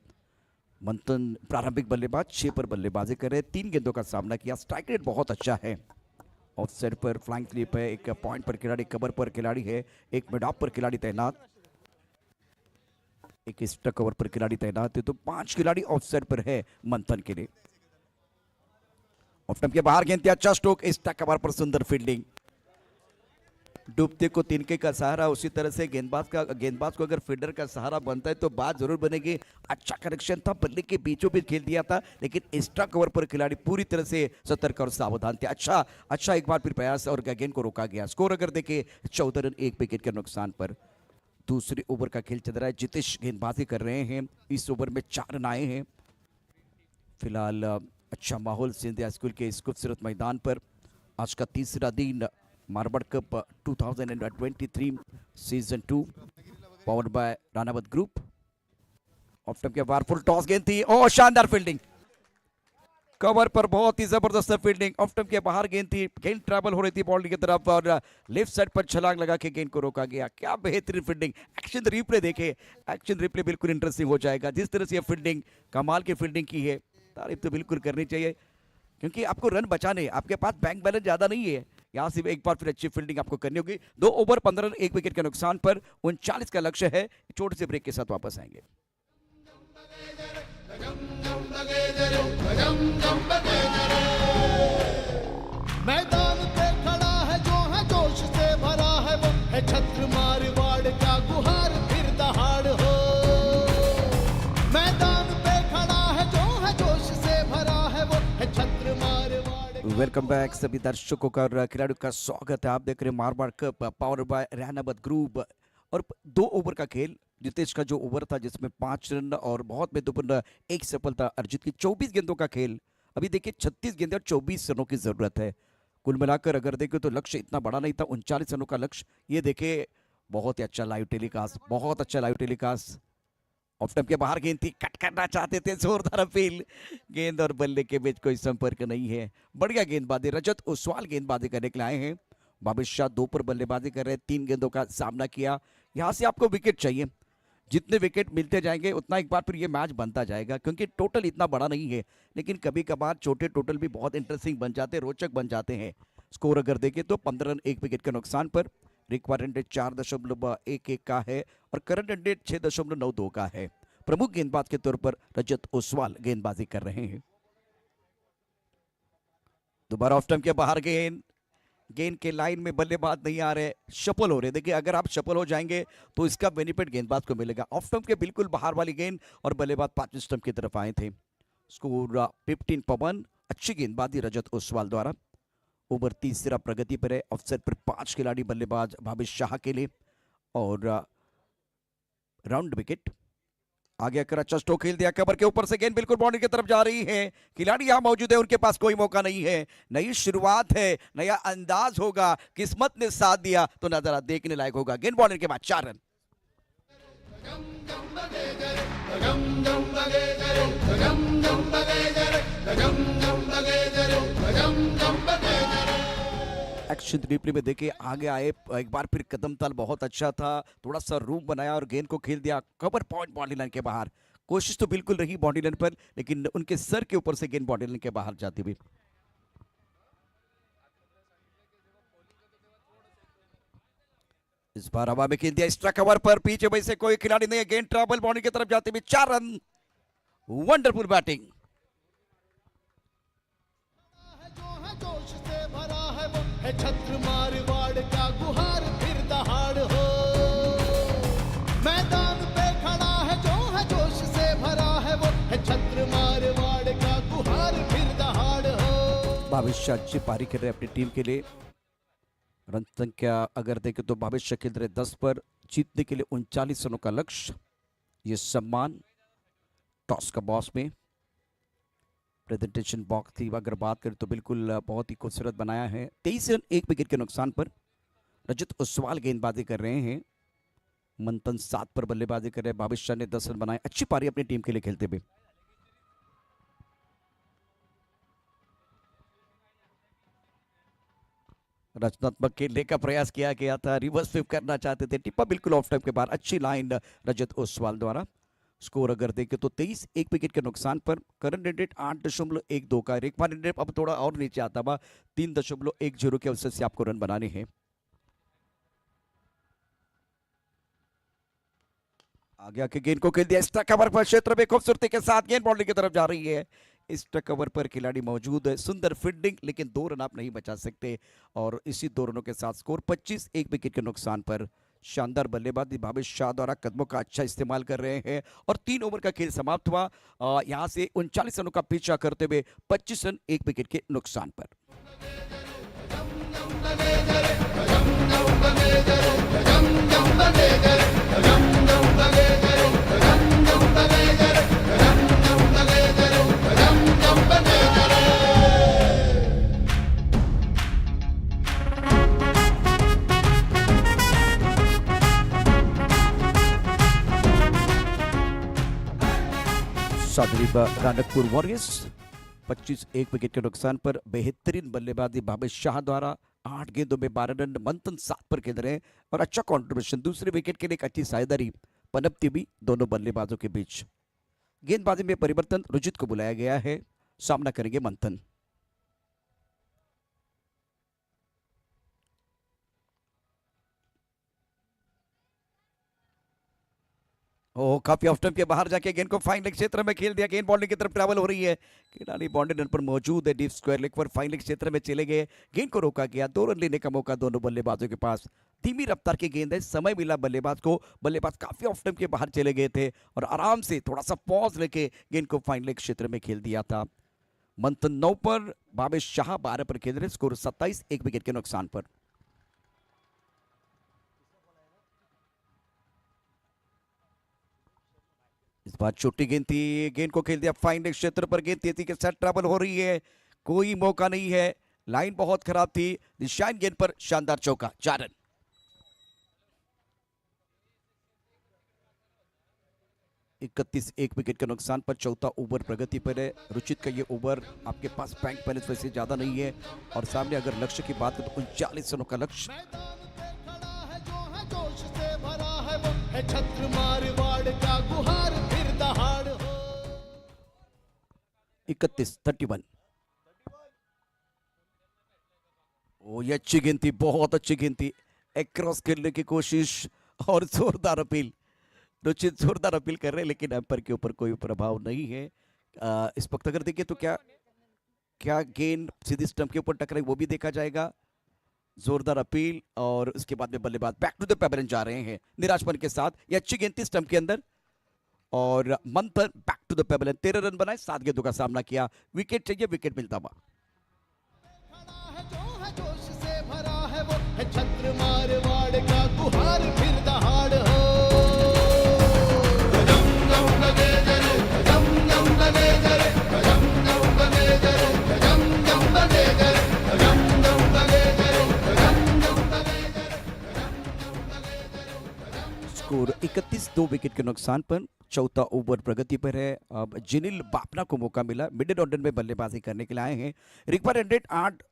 मंथन प्रारंभिक बल्लेबाज 6 पर बल्लेबाजी कर रहे, 3 गेंदों का सामना किया, स्ट्राइक रेट बहुत अच्छा है। ऑफ साइड पर फ्लाइंग स्लिप है, एक पॉइंट पर खिलाड़ी, कवर पर खिलाड़ी है, एक मिड ऑफ पर खिलाड़ी तैनात, एक एक्स्ट्रा कवर पर खिलाड़ी तैनात है, तो 5 खिलाड़ी ऑफ साइड पर है मंथन के लिए। ऑफ टाइम के बाहर गेंद, अच्छा स्ट्रोक, एक्स्ट्रा कवर पर सुंदर फील्डिंग। डूबते को तिनके का सहारा, उसी तरह से गेंदबाज को अगर फील्डर का सहारा बनता है तो बात जरूर बनेगी। अच्छा कनेक्शन था, बल्ले के बीचों बीच खेल दिया था, लेकिन एक्स्ट्रा कवर पर खिलाड़ी पूरी तरह से सतर्क और सावधान थे। अच्छा एक बार फिर प्रयास और गेंद को रोका गया। स्कोर अगर देखें 14 रन 1 विकेट के नुकसान पर। दूसरे ओवर का खेल चल रहा है, जितेश गेंदबाजी कर रहे हैं। इस ओवर में 4 रन आए हैं। फिलहाल अच्छा माहौल सिंधिया स्कूल के इस खूबसूरत मैदान पर। आज का तीसरा दिन Marwar cup 2023 season 2 powered by Ranaut group. Of time के बार फुल टॉस गेंद थी और शानदार फील्डिंग, कवर पर बहुत ही जबरदस्त फील्डिंग। ऑफ टाइम के बाहर गेंद थी, गेंद ट्रैवल हो रही थी बाउंड्री की तरफ और लेफ्ट साइड पर छलांग लगा के गेंद को रोका गया। क्या बेहतरीन फील्डिंग। एक्शन रिप्ले देखे, एक्शन रिप्ले बिल्कुल इंटरेस्टिंग हो जाएगा। जिस तरह से फील्डिंग, कमाल की फील्डिंग की है, तारीफ तो बिल्कुल करनी चाहिए, क्योंकि आपको रन बचाने, आपके पास बैंक बैलेंस ज्यादा नहीं है, यहाँ से एक बार फिर अच्छी फील्डिंग आपको करनी होगी। 2 ओवर 15 रन 1 विकेट के नुकसान पर 39 का लक्ष्य है। छोटे से ब्रेक के साथ वापस आएंगे।
मैदान पे खड़ा है जो है जोश से भरा है, वो है छत्र मारवाड़ का गुहार फिर दहाड़ हो। मैदान पे खड़ा है जो है जोश से भरा है, वो है छत्र मारवाड़।
वेलकम बैक सभी दर्शकों का और खिलाड़ियों का स्वागत है। आप देख रहे हैं Marwar cup power bye Ranaut group और 2 ओवर का खेल। जितेश का जो ओवर था जिसमें 5 रन और बहुत महत्वपूर्ण एक सफलता अर्जित की। 24 गेंदों का खेल, अभी देखिए 36 गेंदें और 24 रनों की जरूरत है। कुल मिलाकर अगर देखें तो लक्ष्य इतना बड़ा नहीं था, 39 रनों का लक्ष्य। ये देखे बहुत ही अच्छा लाइव टेलीकास्ट, बहुत अच्छा लाइव टेलीकास्ट। ऑफ टाइम के बाहर गेंद थी, कट करना चाहते थे, जोरदार अपील, गेंद और बल्ले के बीच कोई संपर्क नहीं है। बढ़िया गेंदबाजी, रजत ओसवाल गेंदबाजी करने के लिए आए हैं। बाबिश शाह 2 पर बल्लेबाजी कर रहे हैं, 3 गेंदों का सामना किया। यहां से आपको विकेट चाहिए। जितने विकेट मिलते जाएंगे उतना एक बार फिर ये मैच बनता जाएगा, क्योंकि टोटल इतना बड़ा नहीं है, लेकिन कभी कभार छोटे टोटल भी बहुत इंटरेस्टिंग बन जाते हैं, रोचक बन जाते हैं। स्कोर अगर देखें तो 15 रन 1 विकेट के नुकसान पर, रिक्वायर्ड रन 4.11 का है और करंट रन 6.92 का है। प्रमुख गेंदबाज के तौर पर रजत ओसवाल गेंदबाजी कर रहे हैं। दोबारा ऑफ स्टंप के बाहर गेंद के लाइन में बल्लेबाज नहीं आ रहे, शफल हो रहे। देखिए अगर आप शफल हो जाएंगे तो इसका बेनिफिट गेंदबाज को मिलेगा। ऑफ स्टंप के बिल्कुल बाहर वाली गेंद और बल्लेबाज 5 स्टंप की तरफ आए थे। स्कोर 15 पर 1। अच्छी गेंदबाजी रजत ओसवाल द्वारा। ओवर तीसरा प्रगति पर है। ऑफसेट पर 5 खिलाड़ी बल्लेबाज भावेश शाह के लिए और राउंड विकेट। आगे आकर अच्छा स्ट्रोक खेल दिया, कवर के ऊपर से गेंद बिल्कुल बाउंड्री की तरफ जा रही है। खिलाड़ी यहां मौजूद है, उनके पास कोई मौका नहीं है। नई शुरुआत है, नया अंदाज होगा, किस्मत ने साथ दिया तो नजारा देखने लायक होगा। गेंद बाउंड्री के बाद 4 रन। एक्शन रिप्ले में देखे आगे आए, एक बार फिर कदम ताल बहुत अच्छा था, थोड़ा सा रूम बनाया और गेंद को खेल दिया कवर पॉइंट बाउंड्री लाइन के बाहर। कोशिश तो बिल्कुल रही बाउंड्री लाइन पर, लेकिन उनके सर के ऊपर से गेंद बाउंड्री लाइन के बाहर जाती हुई। इस बार हवा में खेल दिया एक्स्ट्रा कवर पर, पीछे वहीं से कोई खिलाड़ी नहीं है, गेंद ट्रैवल बाउंड्री की तरफ जाते हुए 4 रन। Wonderful batting.
है छत्र मारवाड़ का गुहार फिर दहाड़ हो, मैदान पे खड़ा है जो है जोश से भरा है वो है छत्र मारवाड़ का गुहार फिर दहाड़ हो।
भावेश शाह अच्छी पारी कर रहे अपनी टीम के लिए। रन संख्या अगर देखें तो भावेश शाह खेल रहे 10 पर, जीतने के लिए 39 रनों का लक्ष्य। ये सम्मान टॉस का बॉस में प्रेजेंटेशन बॉक्स थी, अगर बात करें तो बिल्कुल बहुत ही खूबसूरत बनाया है। 23 रन 1 विकेट के नुकसान पर रजत ओसवाल गेंदबाजी कर रहे हैं। मंथन 7 पर बल्लेबाजी कर रहे हैं। भावेश शाह ने 10 रन बनाए, अच्छी पारी अपनी टीम के लिए खेलते हुए। रचनात्मक खेलने का प्रयास किया गया था, रिवर्स स्वीप करना चाहते थे, टिप्पा बिल्कुल ऑफ टाइम के बाद। अच्छी लाइन रजत ओसवाल द्वारा। स्कोर अगर देखें तो 23 1 विकेट के नुकसान पर, करंट रेट 8.12 का, रिक्वायर्ड रेट अब थोड़ा और नीचे आता हुआ 3.10 के अवसर से आपको रन बनाने हैं। आगे आके गेंद को खेल दिया एक्स्ट्रा कवर पर, क्षेत्र में खूबसूरती के साथ गेंद बाउंड्री की तरफ जा रही है। एक्स्ट्रा कवर पर खिलाड़ी मौजूद है, सुंदर फील्डिंग, लेकिन 2 रन आप नहीं बचा सकते। और इसी 2 रनों के साथ स्कोर 25 1 विकेट के नुकसान पर। शानदार बल्लेबाजी भावेश शाह द्वारा, कदमों का अच्छा इस्तेमाल कर रहे हैं और 3 ओवर का खेल समाप्त हुआ। यहां से 39 रनों का पीछा करते हुए 25 रन 1 विकेट के नुकसान पर। सादरीब रानकपुर वॉरियर्स 25 1 विकेट के नुकसान पर। बेहतरीन बल्लेबाजी भावेश शाह द्वारा, 8 गेंदों में 12 रन। मंथन 7 पर खेल रहे हैं और अच्छा कंट्रीब्यूशन। दूसरे विकेट के लिए एक अच्छी साझेदारी पनपती भी दोनों बल्लेबाजों के बीच। गेंदबाजी में परिवर्तन, रुजित को बुलाया गया है, सामना करेंगे मंथन। काफी ऑफ टाइम के बाहर जाके गेंद को फाइन लेग क्षेत्र में खेल दिया, गेंद बाउंड्री की तरफ ट्रैवल हो रही है। खिलाड़ी बाउंड्री रन पर मौजूद है, डीप स्क्वायर लेग पर फाइन लेग क्षेत्र में चले गए, गेंद को रोका गया। 2 रन लेने का मौका दोनों बल्लेबाजों के पास। धीमी रफ्तार की गेंद है, समय मिला बल्लेबाज को, बल्लेबाज काफी ऑफ टाइम के बाहर चले गए थे और आराम से थोड़ा सा पॉज लेके गेंद को फाइन लेग क्षेत्र में खेल दिया था। मंथन 9 पर, भावेश शाह 12 पर खेल रहे, स्कोर 27 1 विकेट के नुकसान पर। इस बार छोटी गेंद थी, गेंद को खेल दिया फाइन लेग क्षेत्र पर, गेंद तेजी के साथ ट्रैवल हो रही है, कोई मौका नहीं है, लाइन बहुत खराब थी। निशान गेंद पर शानदार चौका, 4 रन। इकतीस 1 विकेट के नुकसान पर। चौथा ओवर प्रगति पर है। रुचित का ये ओवर, आपके पास बैंक बैलेंस वैसे ज्यादा नहीं है और सामने अगर लक्ष्य की बात करें तो 39 रनों का लक्ष्य।
मैदान पे खड़ा है जो है जोश से भरा है वो है छत्र मारवाड़ का गुहार फिर दहाड़ हो।
31-31। ओ ये अच्छी गिनती, बहुत अच्छी गिनती। एक क्रॉस खेलने की कोशिश और जोरदार अपील। रुचित जोरदार अपील कर रहे हैं लेकिन एम्पर के ऊपर कोई प्रभाव नहीं है। इस वक्त अगर देखिए तो क्या गेंद सीधी स्टंप के ऊपर टकराई वो भी देखा जाएगा। जोरदार अपील और उसके बाद में बल्लेबाज बैक टू द पेवेलियन जा रहे हैं निराशपन के साथ। ये अच्छी गेंद थी स्टंप के अंदर और Manthan back to the pavilion. 13 run बनाए, 7 गेंदों का सामना किया। विकेट चाहिए, विकेट मिलता हुआ।
खड़ा है जो है जोश से भरा है वो है छत्र मारवाड़ का गुहार फिर दहाड़ हो। गजम गम गगे जरे, गजम गम गगे जरे, गजम गम गगे जरे, गजम गम गगे जरे, गजम गम गगे जरे, गजम गम गगे जरे, गजम गम गगे जरे।
स्कोर 31, 2 विकेट के नुकसान पर। चौथा ओवर प्रगति पर है। अब जिनिल बापना को मौका मिला, मिडिल ऑर्डर में बल्लेबाजी करने के लिए आए हैं। रिक्वायर्ड 100 8।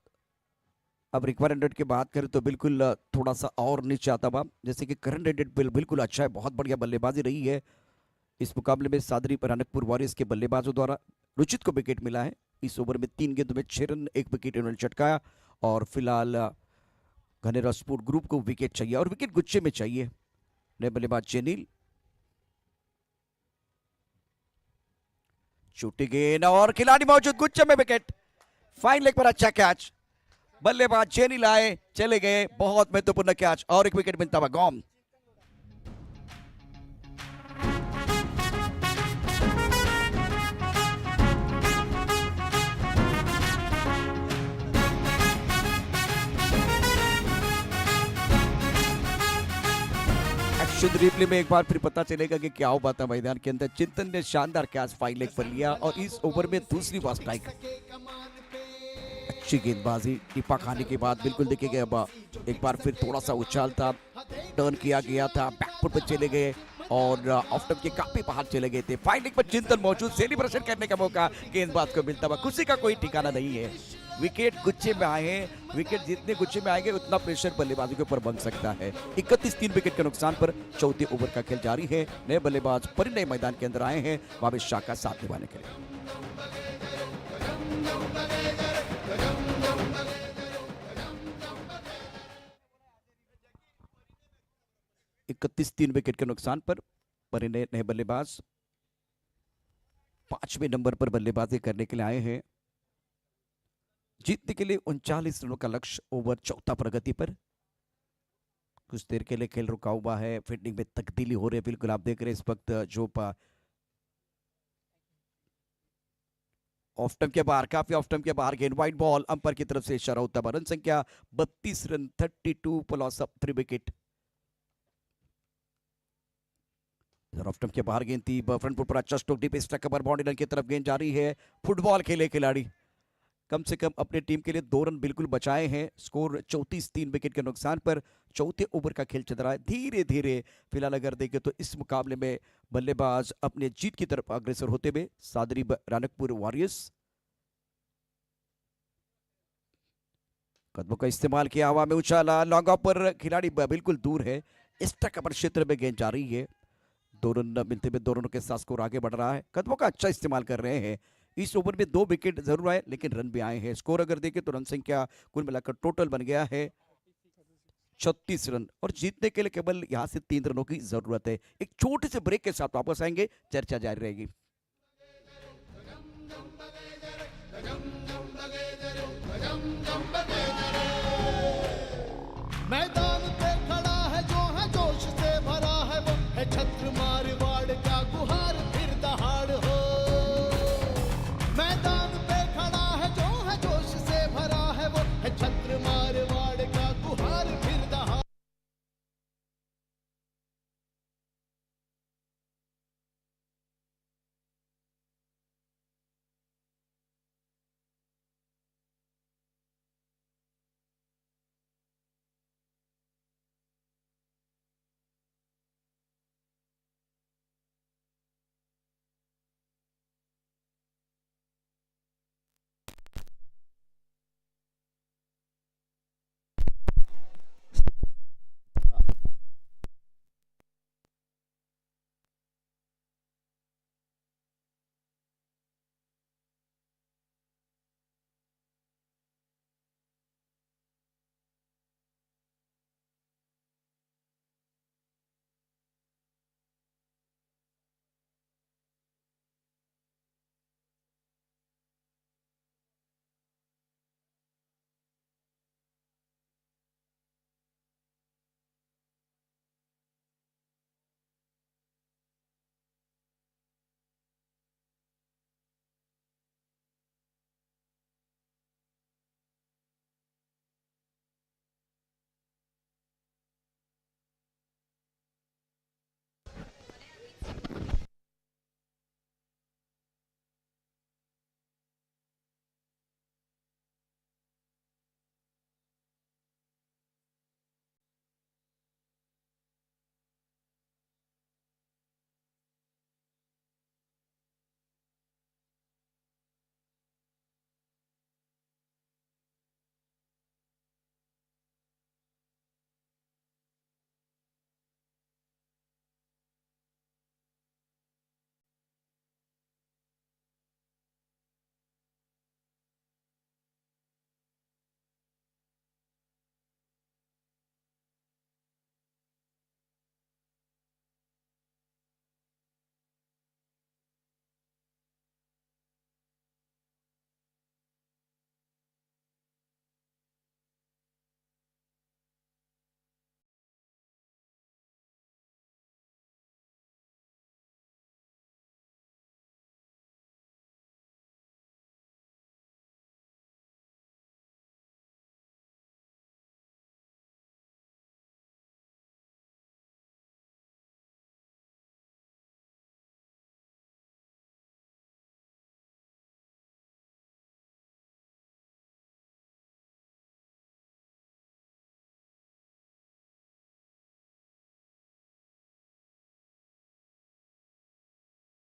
अब रिक्वायर्ड 100 की बात करें तो बिल्कुल थोड़ा सा और नीचे आता हुआ, जैसे कि करंट 100 बिल्कुल अच्छा है, बहुत बढ़िया बल्लेबाजी रही है इस मुकाबले में। सादरी रानकपुर वॉरियर्स के बल्लेबाजों द्वारा रुचित को विकेट मिला है। इस ओवर में 3 गेंदों में 6 रन, 1 विकेट इन्होंने चटकाया और फिलहाल घनेरा स्पोर्ट ग्रुप को विकेट चाहिए और विकेट गुच्छे में चाहिए। नए बल्लेबाज जेनिल, छोटी गेंद और खिलाड़ी मौजूद, गुच्छे में विकेट। फाइन लेग पर अच्छा कैच, बल्लेबाज जेनिल आए, चले गए, बहुत महत्वपूर्ण कैच और एक विकेट मिलता हुआ। गॉम एक्शन रिप्ले में एक बार फिर पता चलेगा कि क्या हुआ था मैदान के अंदर। चिंतन ने शानदार कैच फाइन लेग पर लिया और इस ओवर में दूसरी बार स्ट्राइक। अच्छी गेंदबाजी टिप्पा खाने के बाद बिल्कुल देखेंगे। अब एक बार फिर थोड़ा सा उछाल था, टर्न किया गया था, बैकफुट पर चले गए और ऑफ स्टंप के काफी बाहर चले गए थे। फाइन लेग पर चिंतन मौजूद, सेलिब्रेशन करने का मौका गेंदबाज को मिलता हुआ। खुशी का कोई ठिकाना नहीं है। विकेट गुच्छे में आए हैं, विकेट जितने गुच्छे में आएंगे उतना प्रेशर बल्लेबाजों के ऊपर बन सकता है। 31, 3 विकेट के नुकसान पर चौथे ओवर का खेल जारी है। नए बल्लेबाज परिणय मैदान के अंदर आए हैं भावेश शाह का साथ निभाने के लिए। इकतीस 3 विकेट के नुकसान पर परिणय नए बल्लेबाज 5वें नंबर पर बल्लेबाजी करने के लिए आए हैं। जीतने के लिए 39 रनों का लक्ष्य। ओवर चौथा प्रगति पर। कुछ देर के लिए खेल रुका हुआ है, फील्डिंग में तब्दीली हो रही है। बिल्कुल आप देख रहे हैं इस वक्त जो ऑफ स्टंप के बाहर, काफी ऑफ स्टंप के बाहर गेंद, वाइड बॉल, अंपायर की तरफ से इशारा होता है। रन संख्या 32 run, 32 plus 3 wicket. Off stump के बाहर गेंद थी, फ्रंट फुट पर अच्छा stroke, deep strike cover, boundary line की तरफ गेंद जा रही है। फुटबॉल खेले खिलाड़ी कम से कम अपने टीम के लिए 2 रन बिल्कुल बचाए हैं। स्कोर 34, 3 विकेट के नुकसान पर चौथे ओवर का खेल चल रहा है। धीरे धीरे फिलहाल अगर देखें तो इस मुकाबले में बल्लेबाज अपने जीत की तरफ अग्रसर होते हुए सादरी रानकपुर वॉरियर्स। कदमों का इस्तेमाल किया, हवा में उछाला, लॉन्ग ऑफ पर खिलाड़ी बिल्कुल दूर है। एक्स्ट्रा कवर क्षेत्र में गेंद जा रही है। 2 रन मिलते हुए 2 रनों के साथ स्कोर आगे बढ़ रहा है। कदमों का अच्छा इस्तेमाल कर रहे हैं। इस ओवर में 2 विकेट जरूर आए लेकिन रन भी आए हैं। स्कोर अगर देखें तो रन संख्या कुल मिलाकर टोटल बन गया है 36 रन और जीतने के लिए केवल यहां से 3 रनों की जरूरत है। एक छोटे से ब्रेक के साथ वापस आएंगे, चर्चा जारी रहेगी।
मैदान पे खड़ा है जो है जोश से भरा है वो है छत्र मारवाड़ का गुहार फिर दहाड़ हो। मैदान पे खड़ा है जो है जोश से भरा है वो है छत्र मारवाड़ का गुहार फिर दहाड़।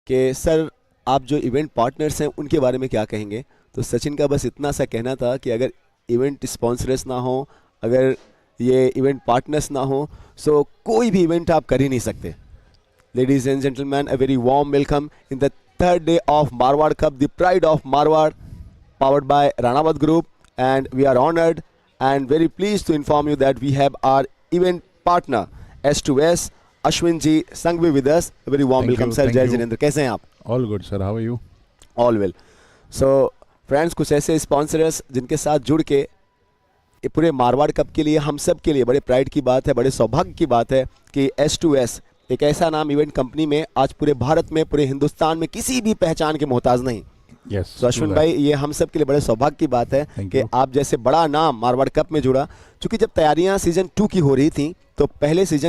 कि सर आप जो इवेंट पार्टनर्स हैं उनके बारे में क्या कहेंगे। तो सचिन का बस इतना सा कहना था कि अगर इवेंट स्पॉन्सर्स ना हो, अगर ये इवेंट पार्टनर्स ना हो, सो कोई भी इवेंट आप कर ही नहीं सकते। Ladies and gentlemen, a very warm welcome in the third day of Marwar Cup, the pride of Marwar, powered by Ranawat Group, and we are honored and very pleased to inform you that we have our event partner S2S Ashwin ji Sangvi with us. A very warm welcome, sir. Jai Jinendra. कैसे हैं आप?
All good, sir. How are you?
All well. So friends, कुछ ऐसे sponsors जिनके साथ जुड़ के ये पूरे मारवाड़ कप के लिए हम सब के लिए बड़े प्राइड की बात है, बड़े सौभाग्य की बात है कि S2S एक ऐसा नाम इवेंट कंपनी में आज पूरे भारत में, पूरे हिंदुस्तान में किसी भी पहचान के मोहताज नहीं।
Yes.
तो अश्विन भाई, ये हम सब के लिए बड़े सौभाग्य की बात है कि आप जैसे बड़ा नाम मारवाड़ कप में जुड़ा। चूंकि जब तैयारियां सीजन 2 की हो रही थी तो पहले सीजन